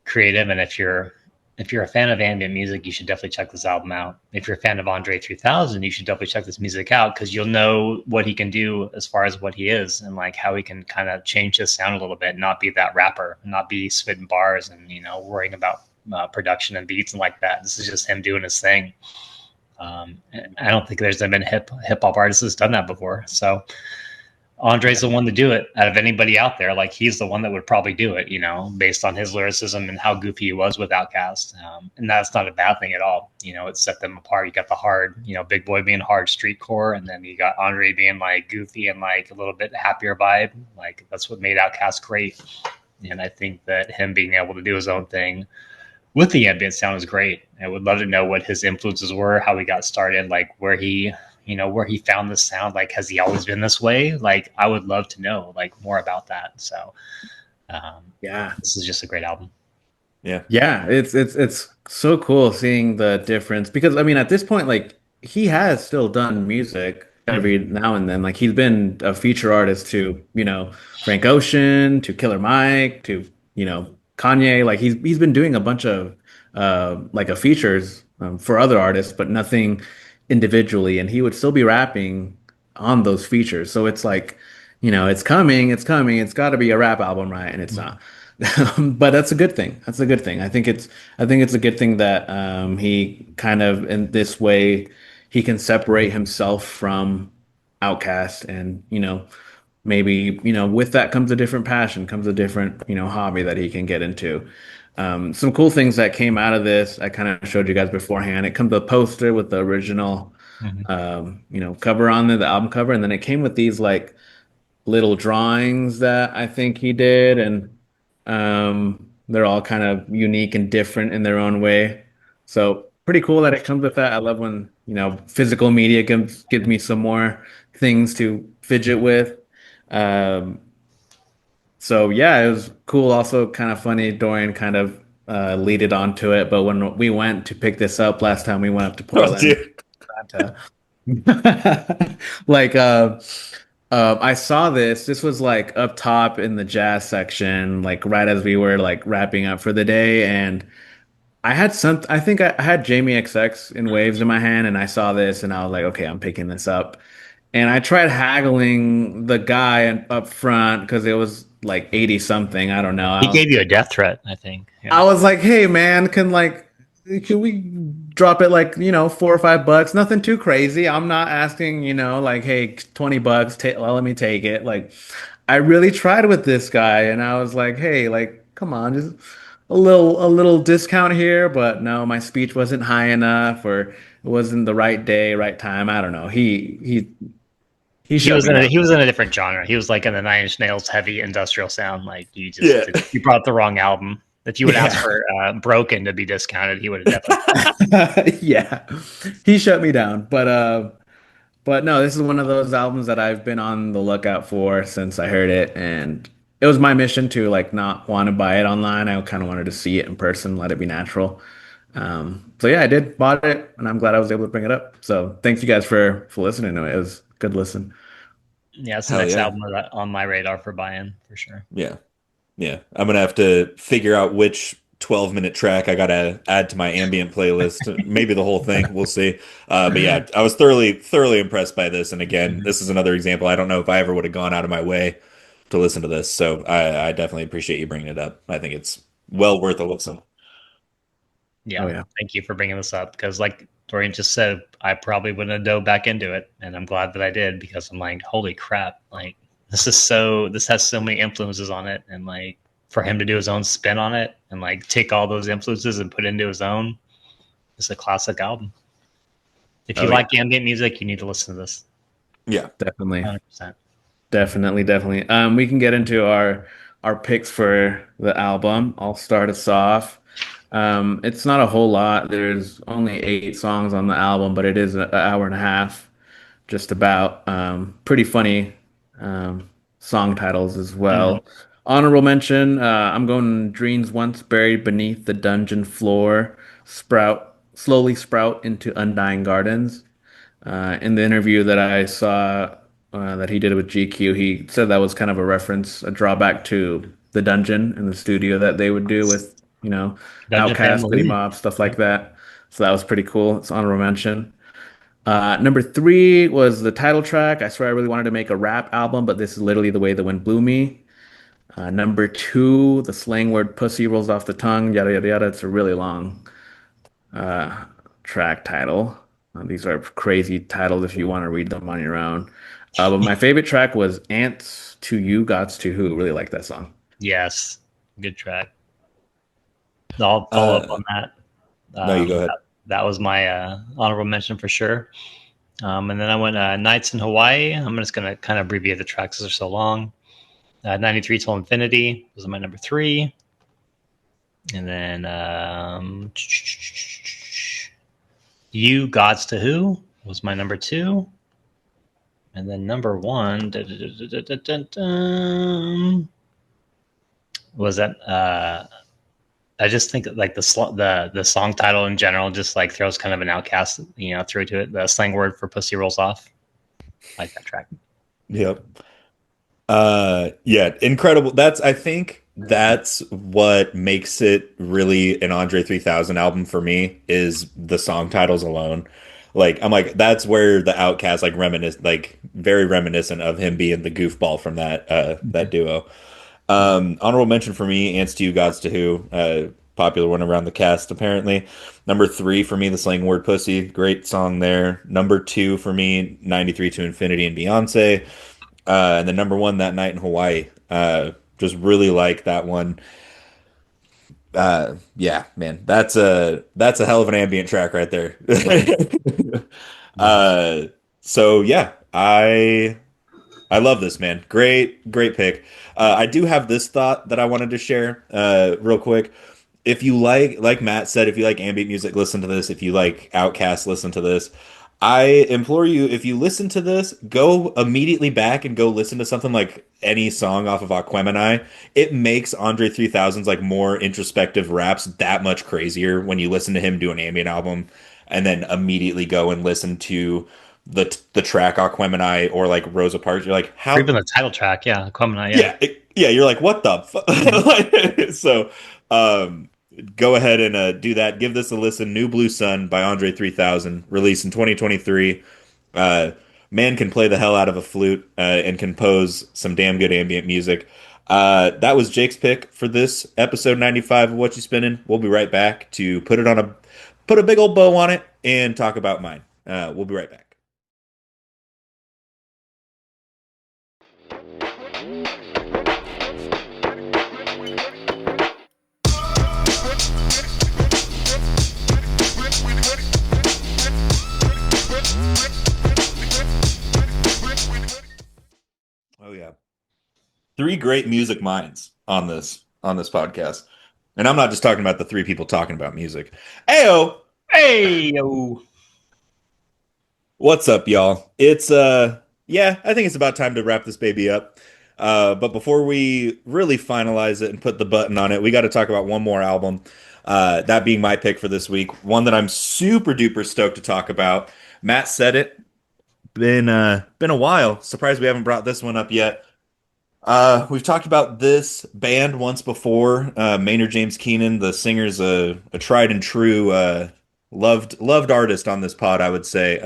B: creative, and if you're a fan of ambient music, you should definitely check this album out. If you're a fan of Andre 3000, you should definitely check this music out because you'll know what he can do as far as what he is and like how he can kind of change his sound a little bit, not be that rapper, not be spitting bars and worrying about production and beats and like that. This is just him doing his thing. I don't think there's been hip hop artist that's done that before. So Andre's
C: Yeah.
B: the one to do it out of anybody out there. Like he's the one that would probably do it, based on his lyricism and how goofy he was with Outkast. And that's not a bad thing at all. It set them apart. You got the hard, Big Boy being hard streetcore, and then you got Andre being like goofy and like a little bit happier vibe. Like that's what made Outkast great. And I think that him being able to do his own thing with the ambient sound is great. I would love to know what his influences were, how he got started, like where he found this sound. Like, has he always been this way? Like, I would love to know like more about that. So,
C: Yeah.
B: this is just a great album.
A: Yeah.
C: Yeah, it's so cool seeing the difference because I mean at this point like he has still done music
B: Mhm.
C: every now and then. Like he's been a feature artist to, Frank Ocean, to Killer Mike, to, Kanye. Like he's been doing a bunch of like a features for other artists, but nothing individually, and he would still be rapping on those features. So it's like, it's coming, it's got to be a rap album, right? And it's not. But that's a good thing. That's a good thing. I think it's a good thing that he kind of in this way he can separate himself from Outcast, and maybe with that comes a different passion, comes a different hobby that he can get into. Some cool things that came out of this, I kind of showed you guys beforehand. It comes a poster with the original
B: Mhm.
C: cover on there, the album cover, and then it came with these like little drawings that I think he did, and they're all kind of unique and different in their own way. So pretty cool that it comes with that. I love when, physical media gives me some more things to fidget with. Um, so yeah, it was cool. Also kind of funny. Dorian kind of leaded onto it, but when we went to pick this up last time, we went up to
A: Oh,
C: Portland.
A: dude.
C: To like I saw this. This was like up top in the jazz section, like right as we were like wrapping up for the day, and I think I had Jamie XX in Waves in my hand, and I saw this, and I was like, okay, I'm picking this up. And I tried haggling the guy up front because it was like 80 something. I don't know.
B: He gave you a death threat, I think. Yeah.
C: I was like, hey man, can we drop it like, $4 or $5? Nothing too crazy. I'm not asking, like, hey, $20, let me take it. Like, I really tried with this guy and I was like, hey, like, come on, just a little discount here, but no, my speech wasn't high enough or it wasn't the right day, right time. I don't know. He
B: He
C: shut
B: was
C: me
B: in a
C: down.
B: he was in a different genre. He was like in the Nine Inch Nails heavy industrial sound. Like
A: Yeah.
B: you brought the wrong album. If you would ask
C: Yeah.
B: for Broken to be discounted, he would have definitely.
C: Yeah. He shut me down. But no, this is one of those albums that I've been on the lookout for since I heard it, and it was my mission to like not want to buy it online. I kind of wanted to see it in person, let it be natural. So yeah, I did bought it, and I'm glad I was able to bring it up. So thanks you guys for listening to it. It was a good listen.
B: Yeah, it's the
A: Hell
B: next
A: yeah.
B: album on my radar for buy-in for sure.
A: Yeah. Yeah. I'm gonna have to figure out which 12-minute track I gotta add to my ambient playlist. Maybe the whole thing. We'll see. But yeah, I was thoroughly impressed by this. And again,
C: Mhm.
A: this is another example. I don't know if I ever would have gone out of my way to listen to this. So I definitely appreciate you bringing it up. I think it's well worth a listen.
C: Oh
B: Yeah,
C: yeah.
B: thank you for bringing this up because, like Dorian just said, I probably wouldn't have dove back into it, and I'm glad that I did because I'm like, holy crap! Like this has so many influences on it, and like for him to do his own spin on it and like take all those influences and put it into his own, it's a classic album. If you
C: Oh yeah.
B: like ambient music, you need to listen to this.
A: Yeah.
C: Definitely.
B: 100%.
C: Definitely. We can get into our picks for the album. I'll start us off. It's not a whole lot. There's only 8 songs on the album, but it is an hour and a half, just about. Pretty funny um, song titles as
B: Mhm.
C: well. Honorable mention. I'm going Dreams Once Buried Beneath the Dungeon Floor, slowly sprout into Undying Gardens. In the interview that I saw that he did with GQ, he said that was kind of a reference, a drawback to the dungeon in the studio that they would do with,
B: Dungeon
C: Outkast, Goody
B: Family.
C: Mob, stuff like that. So that was pretty cool. It's honorable mention. Number 3 was the title track. I swear I really wanted to make a rap album, but this is literally the way the wind blew me. Number 2, the slang word pussy rolls off the tongue, yada yada yada. It's a really long uh, track title. These are crazy titles if you want to read them on your own. But my favorite track was Ants to You, Gods to Who. Really like that song.
B: Yes, good track. I'll follow up
A: Uh,
B: on that.
A: no, you go
B: That,
A: ahead.
B: that was my honorable mention for sure. And then I went Nights in Hawaii. I'm just going to kind of abbreviate the tracks because they're so long. 93 Till Infinity was my number 3. And then You, Gods to Who was my number 2. And then number 1 was that I just think like the song title in general just like throws kind of an outcast, through to it. The slang word for pussy rolls off. I like that track.
A: Yep. Yeah, incredible. I think that's what makes it really an Andre 3000 album for me is the song titles alone. Like I'm like that's where the Outcast like very reminiscent of him being the goofball from that duo. Honorable mention for me, Ants to You, Gods to Who, popular one around the cast apparently. Number 3 for me, the slang word pussy, great song there. Number 2 for me, 93 to Infinity and Beyonce. And then number 1 that night in Hawaii. Just really like that one. Yeah, man, that's a hell of an ambient track right there.
C: Mhm.
A: uh, so yeah, I love this, man. Great pick. I do have this thought that I wanted to share, real quick. If you like Matt said, if you like ambient music, listen to this. If you like Outkast, listen to this. I implore you, if you listen to this, go immediately back and go listen to something like any song off of Aquemini. It makes Andre 3000's like more introspective raps that much crazier when you listen to him do an ambient album and then immediately go and listen to the track Aquemini or like Rosa Parks. You're like,
B: Or
A: how
B: even the title track, yeah, Aquemini, yeah.
A: yeah, you're like, what the
B: Mhm.
A: fuck? So, um, go ahead and do that. Give this a listen. New Blue Sun by Andre 3000, released in 2023. Uh, Man can play the hell out of a flute and compose some damn good ambient music. That was Jake's pick for this episode 95 of What You Spinning. We'll be right back to put a big old bow on it and talk about mine. We'll be right back. Oh yeah. Three great music minds on this podcast. And I'm not just talking about the three people talking about music. Ayo,
B: Hey, yo.
A: what's up, y'all? It's yeah, I think it's about time to wrap this baby up. But before we really finalize it and put the button on it, we got to talk about one more album. That being my pick for this week, one that I'm super duper stoked to talk about. Matt said it. Been a while. Surprised we haven't brought this one up yet. We've talked about this band once before. Maynard James Keenan, the singer's a tried and true loved artist on this pod, I would say.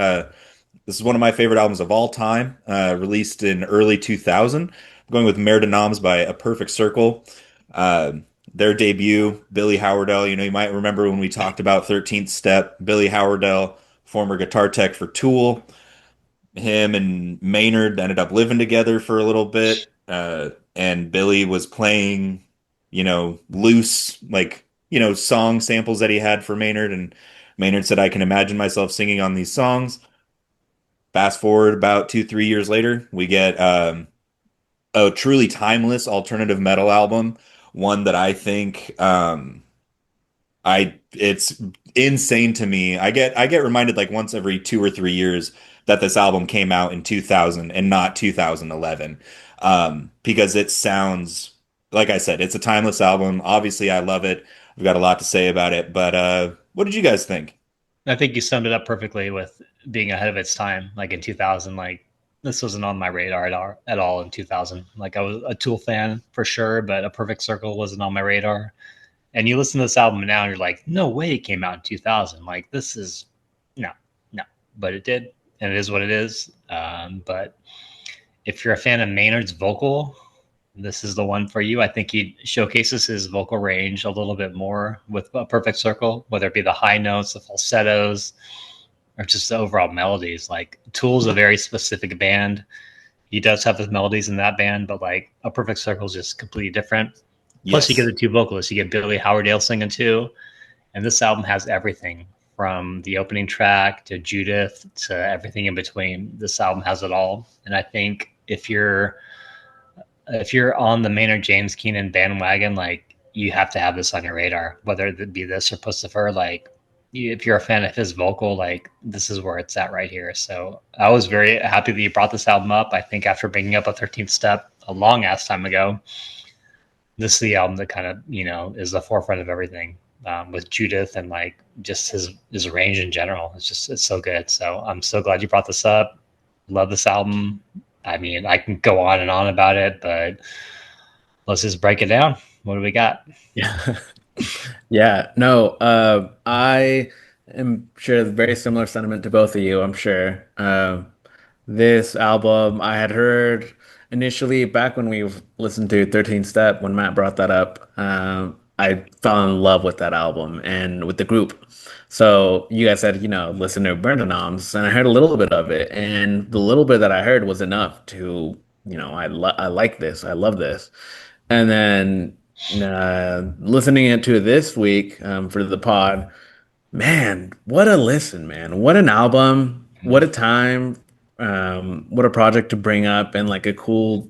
A: This is one of my favorite albums of all time, released in early 2000. I'm going with Noms by A Perfect Circle. Uh, their debut, Billy Howardell. You might remember when we talked about 13th Step, Billy Howardell, former guitar tech for Tool. Him and Maynard ended up living together for a little bit. And Billy was playing, loose, like, song samples that he had for Maynard. And Maynard said, I can imagine myself singing on these songs. Fast forward about 2, 3 years later, we get a truly timeless alternative metal album, one that I think I it's insane to me. I get reminded like once every 2 or 3 years that this album came out in 2000 and not 2011, because it sounds like I said, it's a timeless album. Obviously, I love it. I've got a lot to say about it, but what did you guys think?
B: I think you summed it up perfectly with being ahead of its time. Like in 2000, like this wasn't on my radar at all in 2000. Like I was a Tool fan for sure, but A Perfect Circle wasn't on my radar. And you listen to this album now, and you're like, no way it came out in 2000. Like this is no, no, but it did, and it is what it is. But if you're a fan of Maynard's vocal, this is the one for you. I think he showcases his vocal range a little bit more with A Perfect Circle, whether it be the high notes, the falsettos, or just the overall melodies. Like Tool's a very specific band. He does have his melodies in that band, but like A Perfect Circle is just completely different. Plus, you get
A: Yes.
B: the two vocalists. You get Billy Howardale singing too, and this album has everything from the opening track to Judith to everything in between. This album has it all, and I think if you're on the Maynard James Keenan bandwagon, like you have to have this on your radar, whether it be this or Pussifer. Like, if you're a fan of his vocal, like this is where it's at right here. So I was very happy that you brought this album up. I think after bringing up a 13th Step a long ass time ago, this is the album that kind of is the forefront of everything, with Judith and like just his range in general. It's so good. So I'm so glad you brought this up. Love this album. I mean, I can go on and on about it, but let's just break it down. What do we got?
C: Yeah. Yeah, no, I am sure very similar sentiment to both of you, I'm sure. This album I had heard initially back when we listened to 13 Step when Matt brought that up. I fell in love with that album and with the group. So you guys said, listen to Burn the Noms, and I heard a little bit of it, and the little bit that I heard was enough to, I like this, I love this. And then listening it to this week for the pod, man, what a listen, man. What an album. What a time. What a project to bring up and like a cool,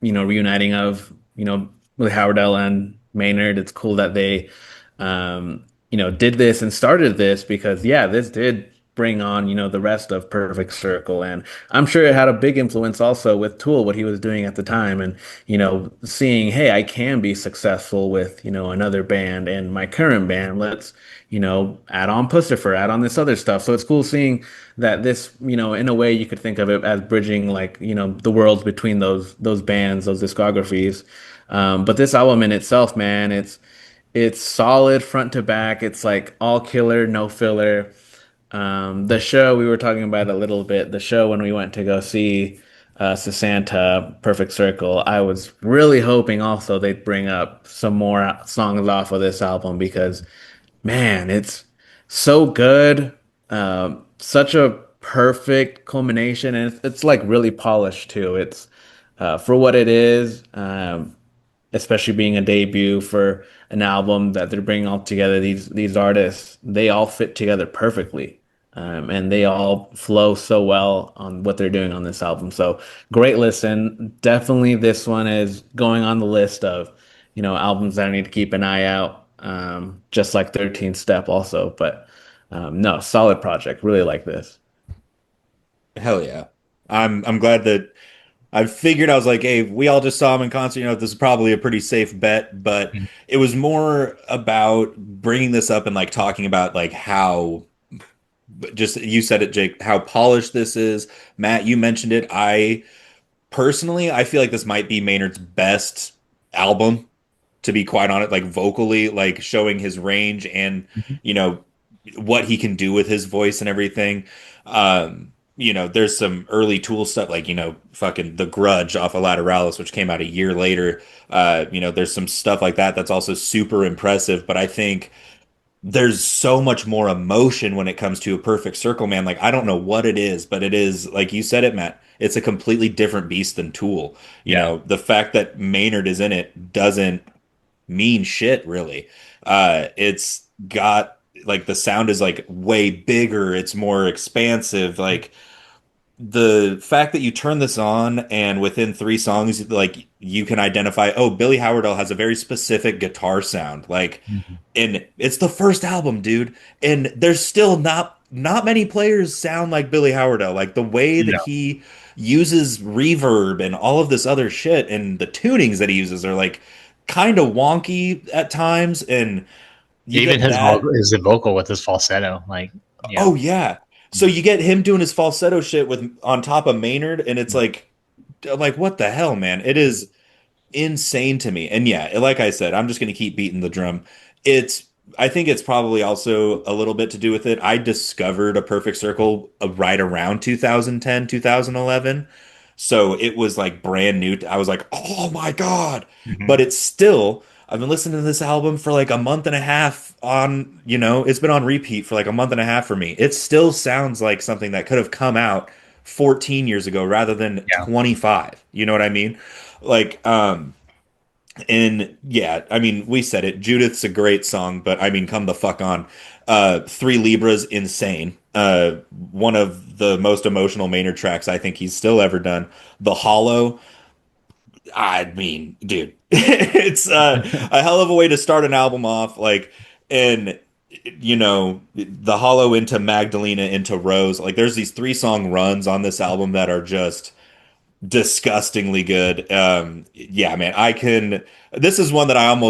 C: reuniting of, with Howardell and Maynard. It's cool that they, did this and started this because, yeah, this did bring on, the rest of Perfect Circle. And I'm sure it had a big influence also with Tool, what he was doing at the time. And, seeing, hey, I can be successful with, another band and my current band. Let's, add on Pussifer, add on this other stuff. So it's cool seeing that this, in a way you could think of it as bridging like, the worlds between those bands, those discographies. But this album in itself, man, it's solid front to back. It's like all killer, no filler. The show we were talking about a little bit, the show when we went to go see Sasanta Perfect Circle, I was really hoping also they'd bring up some more songs off of this album because man, it's so good. Such a perfect culmination, and it's like really polished too. It's for what it is, especially being a debut for an album that they're bringing all together. These artists, they all fit together perfectly, and they all flow so well on what they're doing on this album. So great listen. Definitely, this one is going on the list of albums that I need to keep an eye out. Just like 13th Step also, but no, solid project. Really like this.
A: Hell yeah. I'm glad that I figured I was like, hey, we all just saw him in concert. This is probably a pretty safe bet, but
B: Mhm.
A: it was more about bringing this up and like talking about like how just you said it, Jake, how polished this is. Matt, you mentioned it. I personally, I feel like this might be Maynard's best album, to be quite honest, like vocally, like showing his range and,
B: Mhm.
A: you know, what he can do with his voice and everything. There's some early Tool stuff like, fucking The Grudge off of Lateralis, which came out a year later. There's some stuff like that that's also super impressive, but I think there's so much more emotion when it comes to a perfect circle, man. Like, I don't know what it is, but it is, like you said it, Matt, it's a completely different beast than Tool.
B: Yeah.
A: The fact that Maynard is in it doesn't mean shit, really. It's got like the sound is like way bigger, it's more expansive. Like, the fact that you turn this on and within 3 songs, like you can identify, oh, Billy Howardell has a very specific guitar sound. Like,
B: Mhm.
A: and it's the first album, dude. And there's still not many players sound like Billy Howardell. Like the way that
B: No.
A: he uses reverb and all of this other shit and the tunings that he uses are like kind of wonky at times. And you
B: Even
A: get
B: his
A: that.
B: vocal, his vocal with his falsetto, like yeah.
A: Oh yeah. So you get him doing his falsetto shit with on top of Maynard, and it's like what the hell, man? It is insane to me. And yeah, like I said, I'm just going to keep beating the drum. It's I think it's probably also a little bit to do with it. I discovered a perfect circle right around 2010, 2011. So it was like brand new. I was like, "Oh my God." But
B: Mhm.
A: it's still I've been listening to this album for like a month and a half it's been on repeat for like a month and a half for me. It still sounds like something that could have come out 14 years ago rather than
B: Yeah.
A: 25. You know what I mean? Like, and yeah, I mean, we said it. Judith's a great song, but I mean, come the fuck on. Three Libras, insane. One of the most emotional Maynard tracks I think he's still ever done. The Hollow, I mean, dude, it's a hell of a way to start an album off. Like, and the Hollow into Magdalena into Rose. Like, there's these 3 song runs on this album that are just disgustingly good. Yeah, man, I can. This is one that I'm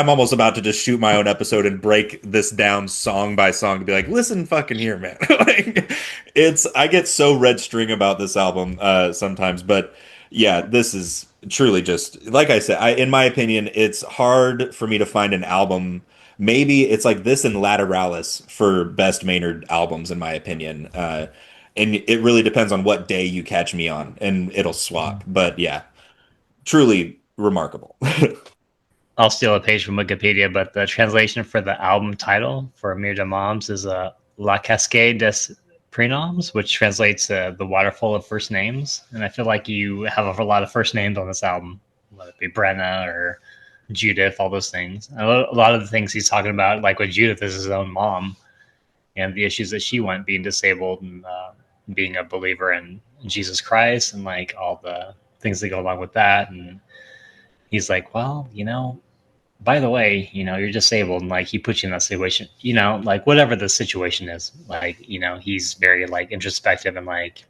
A: almost about to just shoot my own episode and break this down song by song to be like, listen, fucking here, man. Like, I get so red string about this album sometimes, but yeah, this is truly just like I said. In my opinion, it's hard for me to find an album. Maybe it's like this and Lateralis for best Maynard albums, in my opinion. And it really depends on what day you catch me on, and it'll swap. But yeah, truly remarkable.
B: I'll steal a page from Wikipedia, but the translation for the album title for Amir de Moms is La Cascade des Prénoms, which translates the waterfall of first names. And I feel like you have a lot of first names on this album, whether it be Brenna or Judith, all those things. A lot of the things he's talking about, like with Judith, is his own mom and the issues that she went being disabled and being a believer in Jesus Christ and like all the things that go along with that. And he's like, well, by the way, you're disabled, and like he puts you in that situation, like whatever the situation is, like, he's very like introspective and like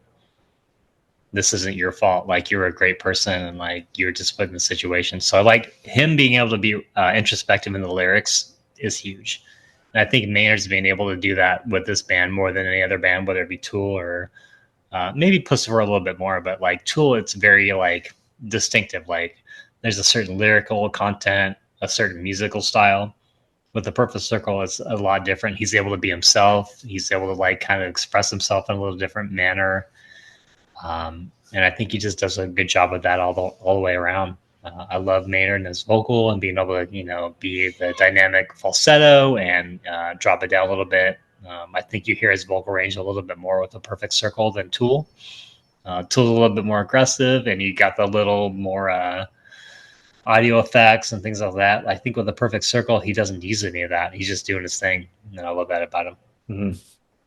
B: this isn't your fault. Like you're a great person and like you're just put in the situation. So like him being able to be introspective in the lyrics is huge. And I think Maynard's being able to do that with this band more than any other band, whether it be Tool or maybe Pussifer a little bit more, but like Tool, it's very like distinctive. Like there's a certain lyrical content, a certain musical style. With the Perfect Circle, it's a lot different. He's able to be himself. He's able to like kind of express himself in a little different manner. And I think he just does a good job with that all the way around. I love Maynard and his vocal and being able to, be the dynamic falsetto and drop it down a little bit. I think you hear his vocal range a little bit more with the Perfect Circle than Tool. Tool's a little bit more aggressive, and you got the little more audio effects and things like that. I think with the Perfect Circle, he doesn't use any of that. He's just doing his thing, and I love that about him.
C: Mhm.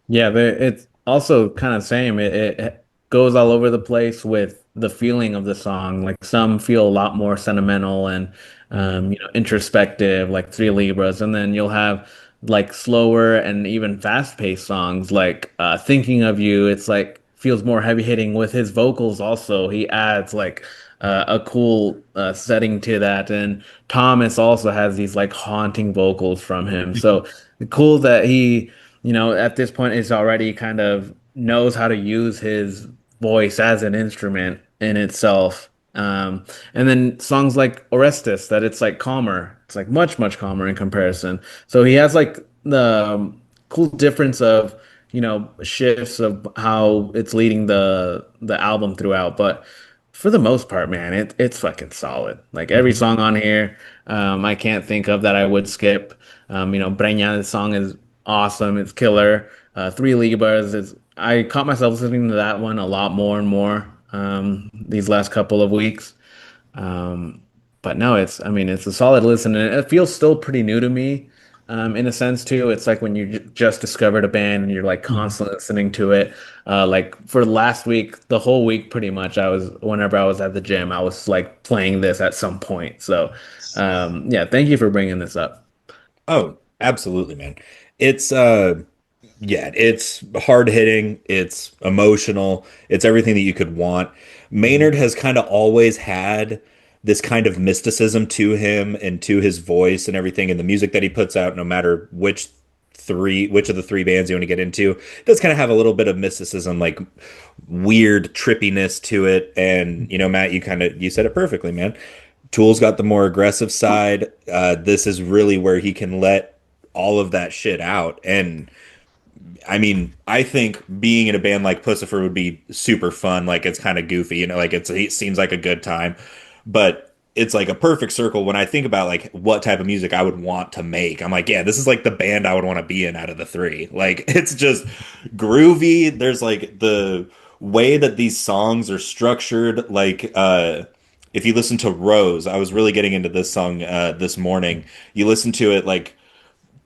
C: Yeah, it's also kind of same. It goes all over the place with the feeling of the song. Like some feel a lot more sentimental and introspective, like Three Libras, and then you'll have like slower and even fast-paced songs like Thinking of You. It's like feels more heavy hitting with his vocals. Also, he adds like a cool setting to that, and Thomas also has these like haunting vocals from him. So cool that he, at this point is already kind of knows how to use his voice as an instrument in itself. And then songs like Orestes, that it's like calmer. It's like much, much calmer in comparison. So he has like the cool difference of, shifts of how it's leading the album throughout. But for the most part, man, it's fucking solid. Like every
A: Mhm.
C: song on here, I can't think of that I would skip. Breña, the song is awesome. It's killer. Three Libras is I caught myself listening to that one a lot more and more these last couple of weeks. Um, but no, I mean, it's a solid listen, and it feels still pretty new to me, in a sense too. It's like when you just discovered a band and you're like
A: Mhm.
C: constantly listening to it. Like for last week, the whole week, pretty much, whenever I was at the gym, I was like playing this at some point. So, yeah, thank you for bringing this up.
A: Oh, absolutely, man. It's yeah, it's hard hitting, it's emotional, it's everything that you could want.
C: Mhm.
A: Maynard has kind of always had this kind of mysticism to him and to his voice and everything and the music that he puts out, no matter which of the three bands you want to get into, it does kind of have a little bit of mysticism, like weird trippiness to it. And Matt, you said it perfectly, man. Tool's got the more aggressive side. This is really where he can let all of that shit out. And I mean, I think being in a band like Pussifer would be super fun. Like it's kind of goofy, like it seems like a good time, but it's like a perfect circle when I think about like what type of music I would want to make. I'm like, yeah, this is like the band I would want to be in out of the three. Like it's just groovy. There's like the way that these songs are structured. Like if you listen to Rose, I was really getting into this song this morning. You listen to it like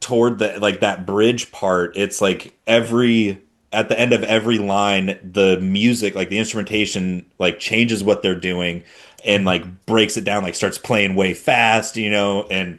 A: toward the like that bridge part, it's like every at the end of every line, the music, like the instrumentation, like changes what they're doing and like breaks it down, like starts playing way fast, and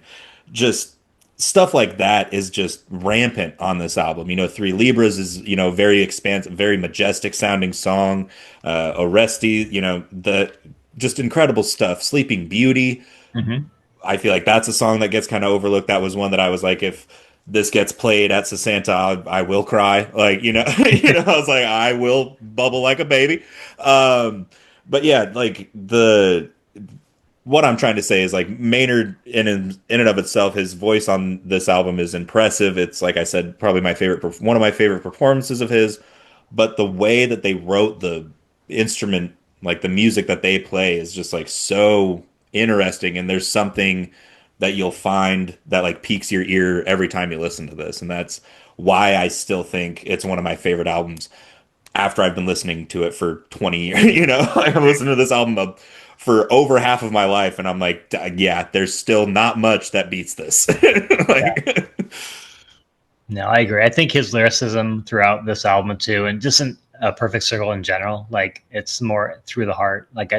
A: just stuff like that is just rampant on this album. Three Libras is, very expansive, very majestic sounding song. Oresti, the just incredible stuff. Sleeping Beauty,
B: Mhm.
A: I feel like that's a song that gets kind of overlooked. That was one that I was like, if this gets played at Santa, I will cry. Like, I was like, I will bubble like a baby. Um, but yeah, like what I'm trying to say is like Maynard in and of itself, his voice on this album is impressive. It's like I said, probably one of my favorite performances of his. But the way that they wrote the instrument, like the music that they play, is just like so interesting. And there's something that you'll find that like piques your ear every time you listen to this, and that's why I still think it's one of my favorite albums after I've been listening to it for 20 years. Like I'm listening to this album for over half of my life, and I'm like, yeah, there's still not much that beats this.
B: Yeah.
A: Like,
B: No, I agree. I think his lyricism throughout this album too, and just in a perfect circle in general, like it's more through the heart. Like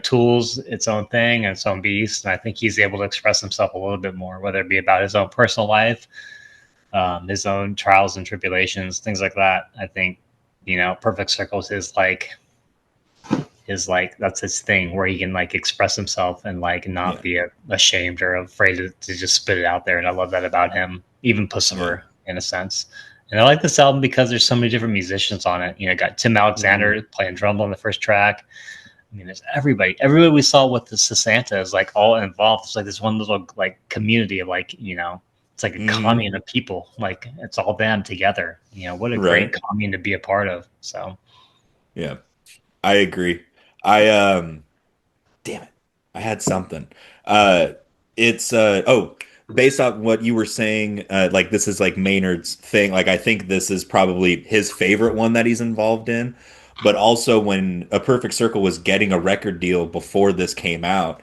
B: Tools its own thing and its own beast, and I think he's able to express himself a little bit more, whether it be about his own personal life, his own trials and tribulations, things like that. I think perfect circles is like that's his thing where he can like express himself and like not
A: yeah,
B: be ashamed or afraid to just spit it out there. And I love that about him, even
A: yeah.
B: Pussifer in a sense. And I like this album because there's so many different musicians on it. Got Tim
C: Mhm.
B: Alexander playing drums on the first track. I mean, there's everybody we saw with the Santa is like all involved. It's like this one little like community of like, it's like a
A: Hmm.
B: commune of people. Like it's all them together. What a great
A: Right.
B: commune to be a part of. So
A: Yeah, I agree. I damn it. I had something. Uh it's based on what you were saying, like this is like Maynard's thing. Like I think this is probably his favorite one that he's involved in. But also when A Perfect Circle was getting a record deal before this came out,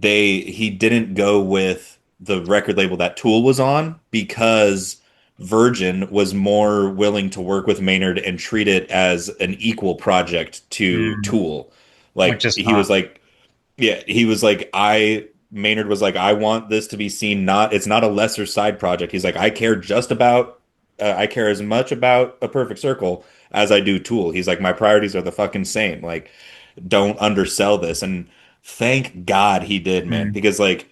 A: he didn't go with the record label that Tool was on because Virgin was more willing to work with Maynard and treat it as an equal project to Tool.
B: which
A: Like
B: is fun.
A: he was like Maynard was like, I want this to be seen, it's not a lesser side project. He's like, I care as much about A Perfect Circle as I do Tool. He's like, my priorities are the fucking same. Like, don't undersell this. And thank God he did, man,
B: Mm.
A: because like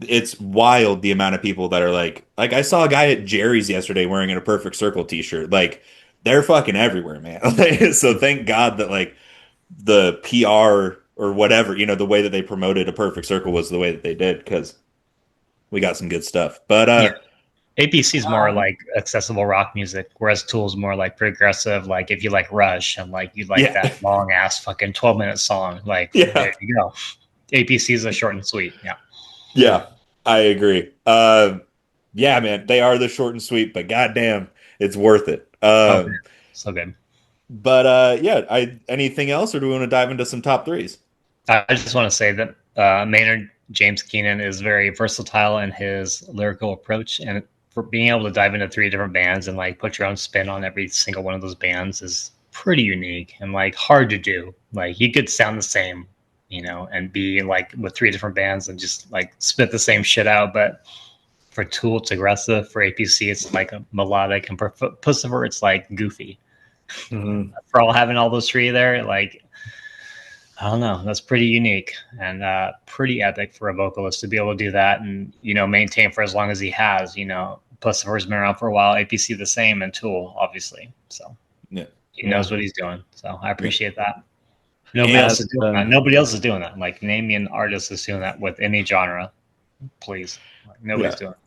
A: it's wild the amount of people that are like I saw a guy at Jerry's yesterday wearing a Perfect Circle t-shirt. Like they're fucking everywhere, man. So thank God that like the PR or whatever, the way that they promoted a Perfect Circle was the way that they did because we got some good stuff. But
B: Yeah. APC is more
C: Um,
B: like accessible rock music, whereas Tool's more like progressive. Like if you like Rush and like you like
A: yeah.
B: that long ass fucking 12-minute song, like
A: Yeah.
B: there you go. APC is a short and sweet. Yeah.
A: Yeah. I agree. Yeah, man, they are the short and sweet, but goddamn, it's worth it.
B: Oh, man. So good.
A: But yeah, I anything else, or do we want to dive into some top threes?
B: I just want to say that Maynard James Keenan is very versatile in his lyrical approach, and for being able to dive into 3 different bands and like put your own spin on every single one of those bands is pretty unique and like hard to do. Like he could sound the same, and be like with 3 different bands and just like spit the same shit out, but for Tool it's aggressive, for APC it's like a melodic, and for Pussifer it's like goofy.
C: mhm.
B: For all having all those 3 there, like I don't know. That's pretty unique and pretty epic for a vocalist to be able to do that and maintain for as long as he has. Pussifer's been around for a while. APC the same, and Tool obviously. So
A: Yeah.
B: he
C: Yeah.
B: knows what he's doing. So I
A: Yeah.
B: appreciate that. Nobody
A: And
B: else is doing that. Nobody else is doing that. Like name me an artist that's doing that with any genre, please. Like, nobody's
A: yeah.
B: doing it.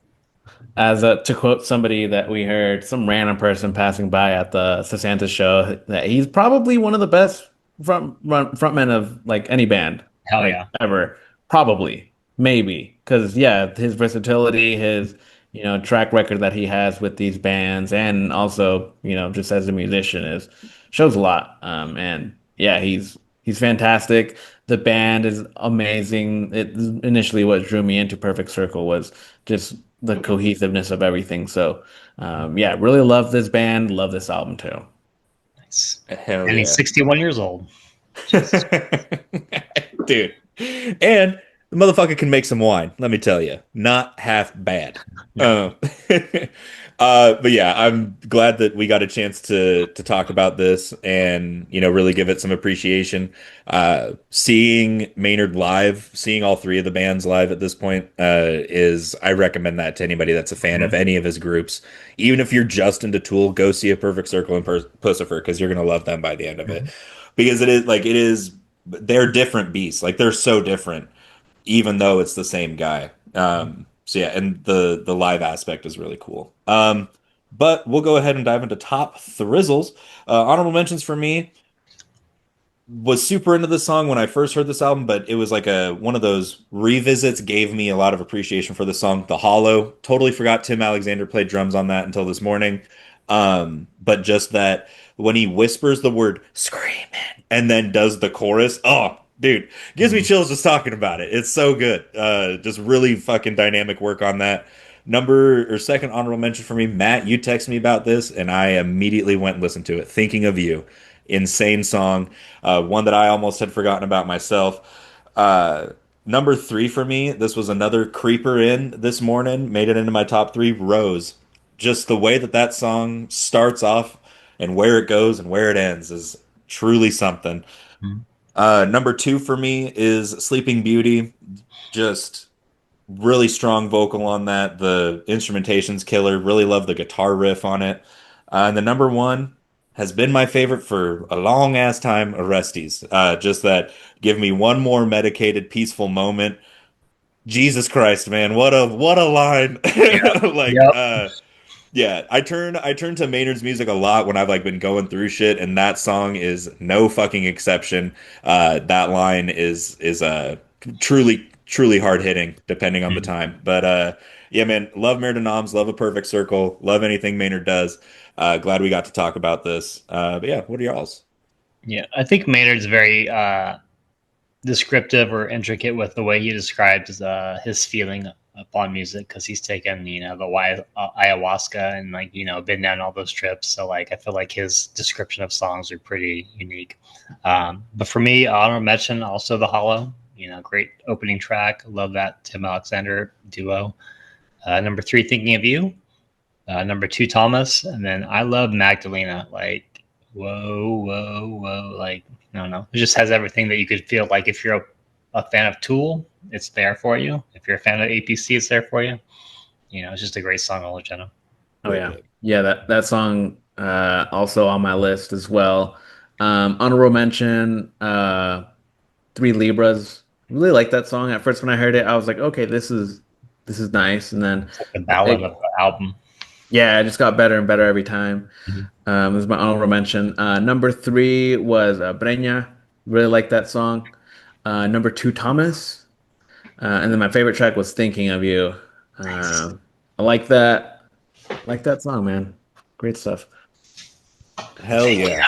C: As to quote somebody that we heard, some random person passing by at the Sasanta show, that he's probably one of the best frontmen of like any band,
B: Hell
C: like
B: yeah.
C: ever. Probably, maybe, because yeah, his versatility, his track record that he has with these bands, and also just as a musician is shows a lot. And yeah, he's fantastic. The band is amazing. It initially what drew me into Perfect Circle was just the cohesiveness of everything. So, yeah, really love this band. Love this album too.
B: Nice.
A: Hell
B: And he's
A: yeah.
B: 61 years old. Jesus.
A: Dude. And the motherfucker can make some wine, let me tell you. Not half bad.
B: Yeah.
A: Uh, but yeah, I'm glad that we got a chance to talk about this and really give it some appreciation. Seeing Maynard live, seeing all 3 of the bands live at this point, is I recommend that to anybody that's a fan of
B: Mhm.
A: any of his groups. Even if you're just into Tool, go see a Perfect Circle and Pussifer because you're gonna love them by the end of it.
B: Mhm.
A: Because it is they're different beasts. Like they're so different, even though it's the same guy. So yeah, and the live aspect is really cool. But we'll go ahead and dive into top thrizzles. Honorable mentions for me was super into this song when I first heard this album, but it was like a one of those revisits gave me a lot of appreciation for the song The Hollow. Totally forgot Tim Alexander played drums on that until this morning. But just that when he whispers the word screaming and then does the chorus, oh dude, gives me
B: Mhm.
A: chills just talking about it. It's so good. Just really fucking dynamic work on that. Number or second honorable mention for me, Matt, you texted me about this and I immediately went and listened to it. Thinking of You. Insane song. One that I almost had forgotten about myself. Uh, Number 3 for me, this was another creeper in this morning, made it into my top 3, Rose. Just the way that that song starts off and where it goes and where it ends is truly something.
B: Mhm.
A: Number 2 for me is Sleeping Beauty. Just really strong vocal on that. The instrumentation's killer. Really love the guitar riff on it. And the number 1 has been my favorite for a long ass time, Orestes. Just that give me one more medicated, peaceful moment. Jesus Christ, man, what a line.
B: Yep.
A: Like
B: Yep.
A: yeah, I turn to Maynard's music a lot when I've like been going through shit, and that song is no fucking exception. That line is truly hard hitting, depending on the
B: Mhm.
A: time. But yeah, man, love Maynard Noms, love A Perfect Circle, love anything Maynard does. Glad we got to talk about this. But yeah, what are y'all's?
B: Yeah. I think Maynard's very descriptive or intricate with the way he describes his feeling upon music because he's taken ayahuasca and like been down all those trips. So like I feel like his description of songs are pretty unique. But for me, honorable mention also The Hollow. Great opening track. Love that Tim Alexander duo. Number 3, Thinking of You. Number 2, Thomas, and then I love Magdalena. Like whoa. Like, I don't know. It just has everything that you could feel like if you're a fan of Tool, it's there for you. If you're a fan of APC, it's there for you. It's just a great song, all general.
C: Oh
A: Great
C: yeah.
A: pick.
C: Yeah, that song also on my list as well. Honorable mention, Three Libras. Really like that song. At first when I heard it, I was like, okay, this is nice. And then
B: It's like the ballad of the album.
C: yeah, it just got better and better every time.
B: Mhm.
C: This is my honorable mention. Number three was Breña. Really like that song. Number two, Thomas. And then my favorite track was Thinking of You.
B: Nice.
C: I like that. Like that song, man. Great stuff.
A: Hell yeah.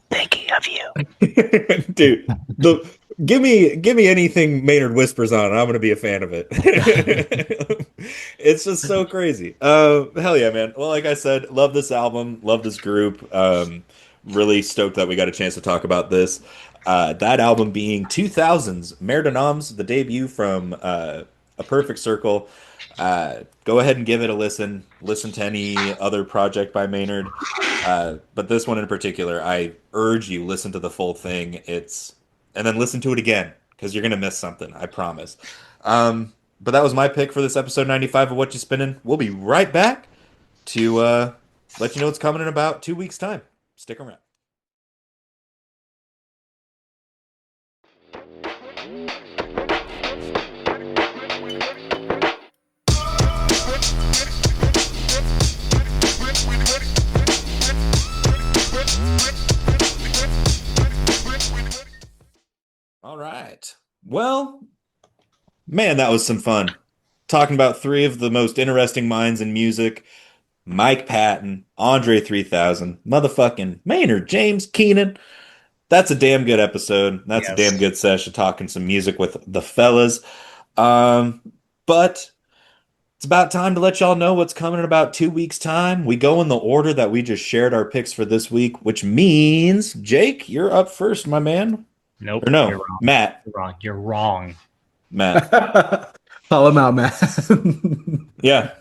B: Thinking of you.
A: Dude, the give me anything Maynard whispers on, and I'm gonna be a fan of it. It's just so crazy. Hell yeah, man. Well, like I said, love this album, love this group. Really stoked that we got a chance to talk about this. That album being 2000's Noms, the debut from A Perfect Circle. Go ahead and give it a listen. Listen to any other project by Maynard. But this one in particular, I urge you listen to the full thing. And then listen to it again because you're gonna miss something. I promise. But that was my pick for this episode 95 of What You Spinning. We'll be right back to let you know what's coming in about 2 weeks' time. Stick around. All right. Well, man, that was some fun. Talking about three of the most interesting minds in music. Mike Patton, Andre 3000, motherfucking Maynard James Keenan. That's a damn good episode. That's a damn
B: Yes.
A: good session talking some music with the fellas. Um, but it's about time to let y'all know what's coming in about 2 weeks' time. We go in the order that we just shared our picks for this week, which means, Jake, you're up first, my man.
B: Nope.
A: Or
B: You're
A: no,
B: wrong.
A: Matt.
B: You're wrong. You're wrong.
A: Matt.
C: Call him out, man.
A: Yeah.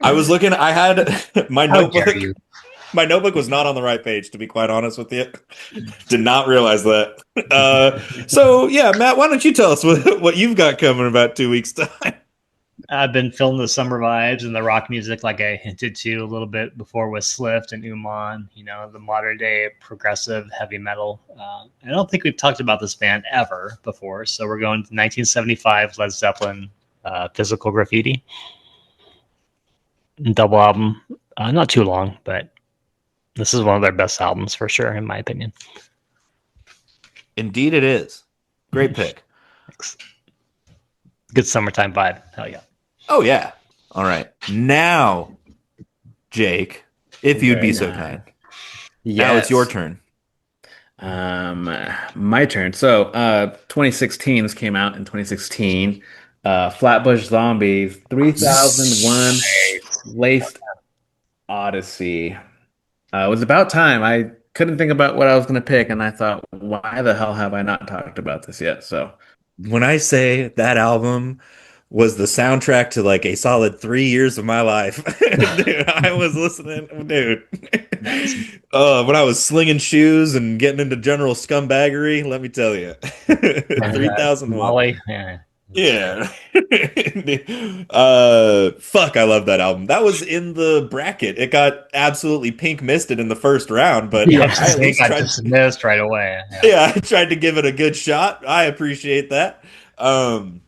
A: I was looking, I had my
B: How dare
A: notebook.
B: you?
A: My notebook was not on the right page, to be quite honest with you. Did not realize that. So yeah, Matt, why don't you tell us what you've got coming in about 2 weeks' time?
B: I've been feeling the summer vibes and the rock music, like I hinted to a little bit before with Slift and Uman. The modern day progressive heavy metal. I don't think we've talked about this band ever before, so we're going to 1975 Led Zeppelin, Physical Graffiti, double album. Not too long, but this is one of their best albums for sure, in my opinion.
A: Indeed, it is. Great pick.
B: Thanks. Good summertime vibe. Hell yeah.
A: Oh yeah. All right. Now, Jake, if you'd be
C: Very
A: so
C: nice.
A: kind.
C: Yes.
A: Now it's your turn.
C: My turn. So, 2016, this came out in 2016. Flatbush Zombies, 3001 Laced Odyssey. It was about time. I couldn't think about what I was going to pick, and I thought, why the hell have I not talked about this yet? So,
A: When I say that album was the soundtrack to like a solid 3 years of my life, dude, I was listening, dude. When I was slinging shoes and getting into general scumbaggery, let me tell you, 3001.
B: Molly. Yeah.
A: Yeah. Fuck, I love that album. That was in the bracket. It got absolutely pink misted in the first round, but
B: Yeah,
A: I at least
B: got
A: tried.
B: dismissed right away. Yeah.
A: Yeah, I tried to give it a good shot. I appreciate that. Um,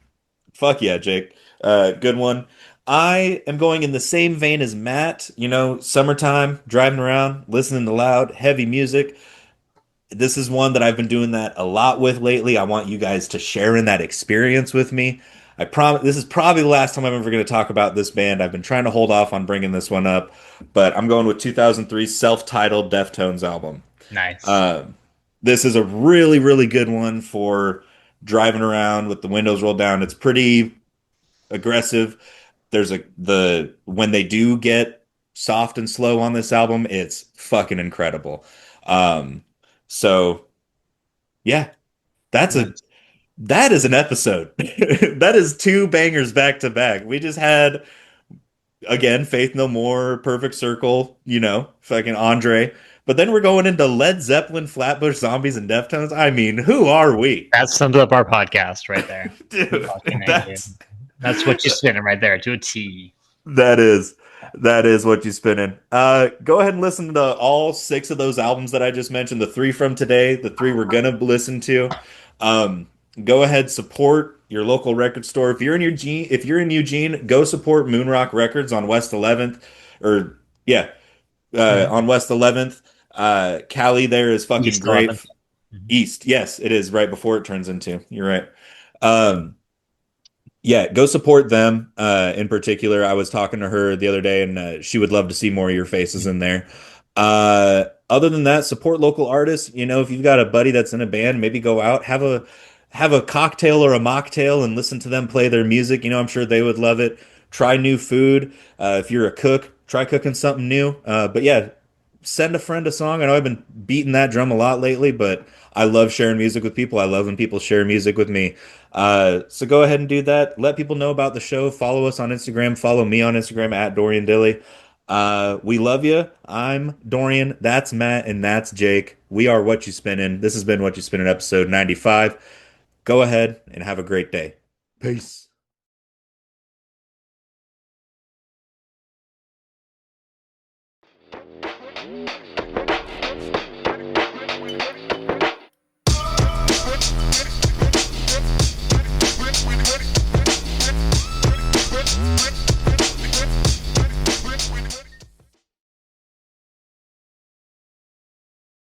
A: Fuck yeah, Jake. Good one. I am going in the same vein as Matt. Summertime, driving around, listening to loud, heavy music. This is one that I've been doing that a lot with lately. I want you guys to share in that experience with me. I promise this is probably the last time I'm ever going to talk about this band. I've been trying to hold off on bringing this one up, but I'm going with 2003's self-titled Deftones album.
B: Nice.
A: This is a really, really good one for driving around with the windows rolled down. It's pretty aggressive. The when they do get soft and slow on this album, it's fucking incredible. Um, so yeah, that's a
B: Nice.
A: that is an episode. That is two bangers back to back. We just had again Faith No More, Perfect Circle, fucking Andre. But then we're going into Led Zeppelin, Flatbush Zombies, and Deftones. I mean, who are we?
B: That sums up our podcast right there.
A: Dude,
B: Fucking A, dude.
A: that's
B: That's what you're spinning right there to a T.
A: that is that is what you spinning. Go ahead and listen to all six of those albums that I just mentioned. The three from today, the three we're gonna listen to. Um, Go ahead, support your local record store. If you're in Eugene, go support Moonrock Records on West 11th, or yeah, on West 11th. Cali there is fucking
B: East
A: great.
B: 11th.
A: East, yes, it is right before it turns into. You're right. Um, yeah, go support them. In particular, I was talking to her the other day, and she would love to see more of your faces in there. Other than that, support local artists. You know, if you've got a buddy that's in a band, maybe go out, have a cocktail or a mocktail, and listen to them play their music. You know, I'm sure they would love it. Try new food. If you're a cook, try cooking something new. But yeah, send a friend a song. I know I've been beating that drum a lot lately, but I love sharing music with people. I love when people share music with me. So go ahead and do that. Let people know about the show. Follow us on Instagram. Follow me on Instagram at Dorian Dilly. We love you. I'm Dorian. That's Matt, and that's Jake. We are Whatchu Spinnin. This has been Whatchu Spinnin episode 95. Go ahead and have a great day. Peace.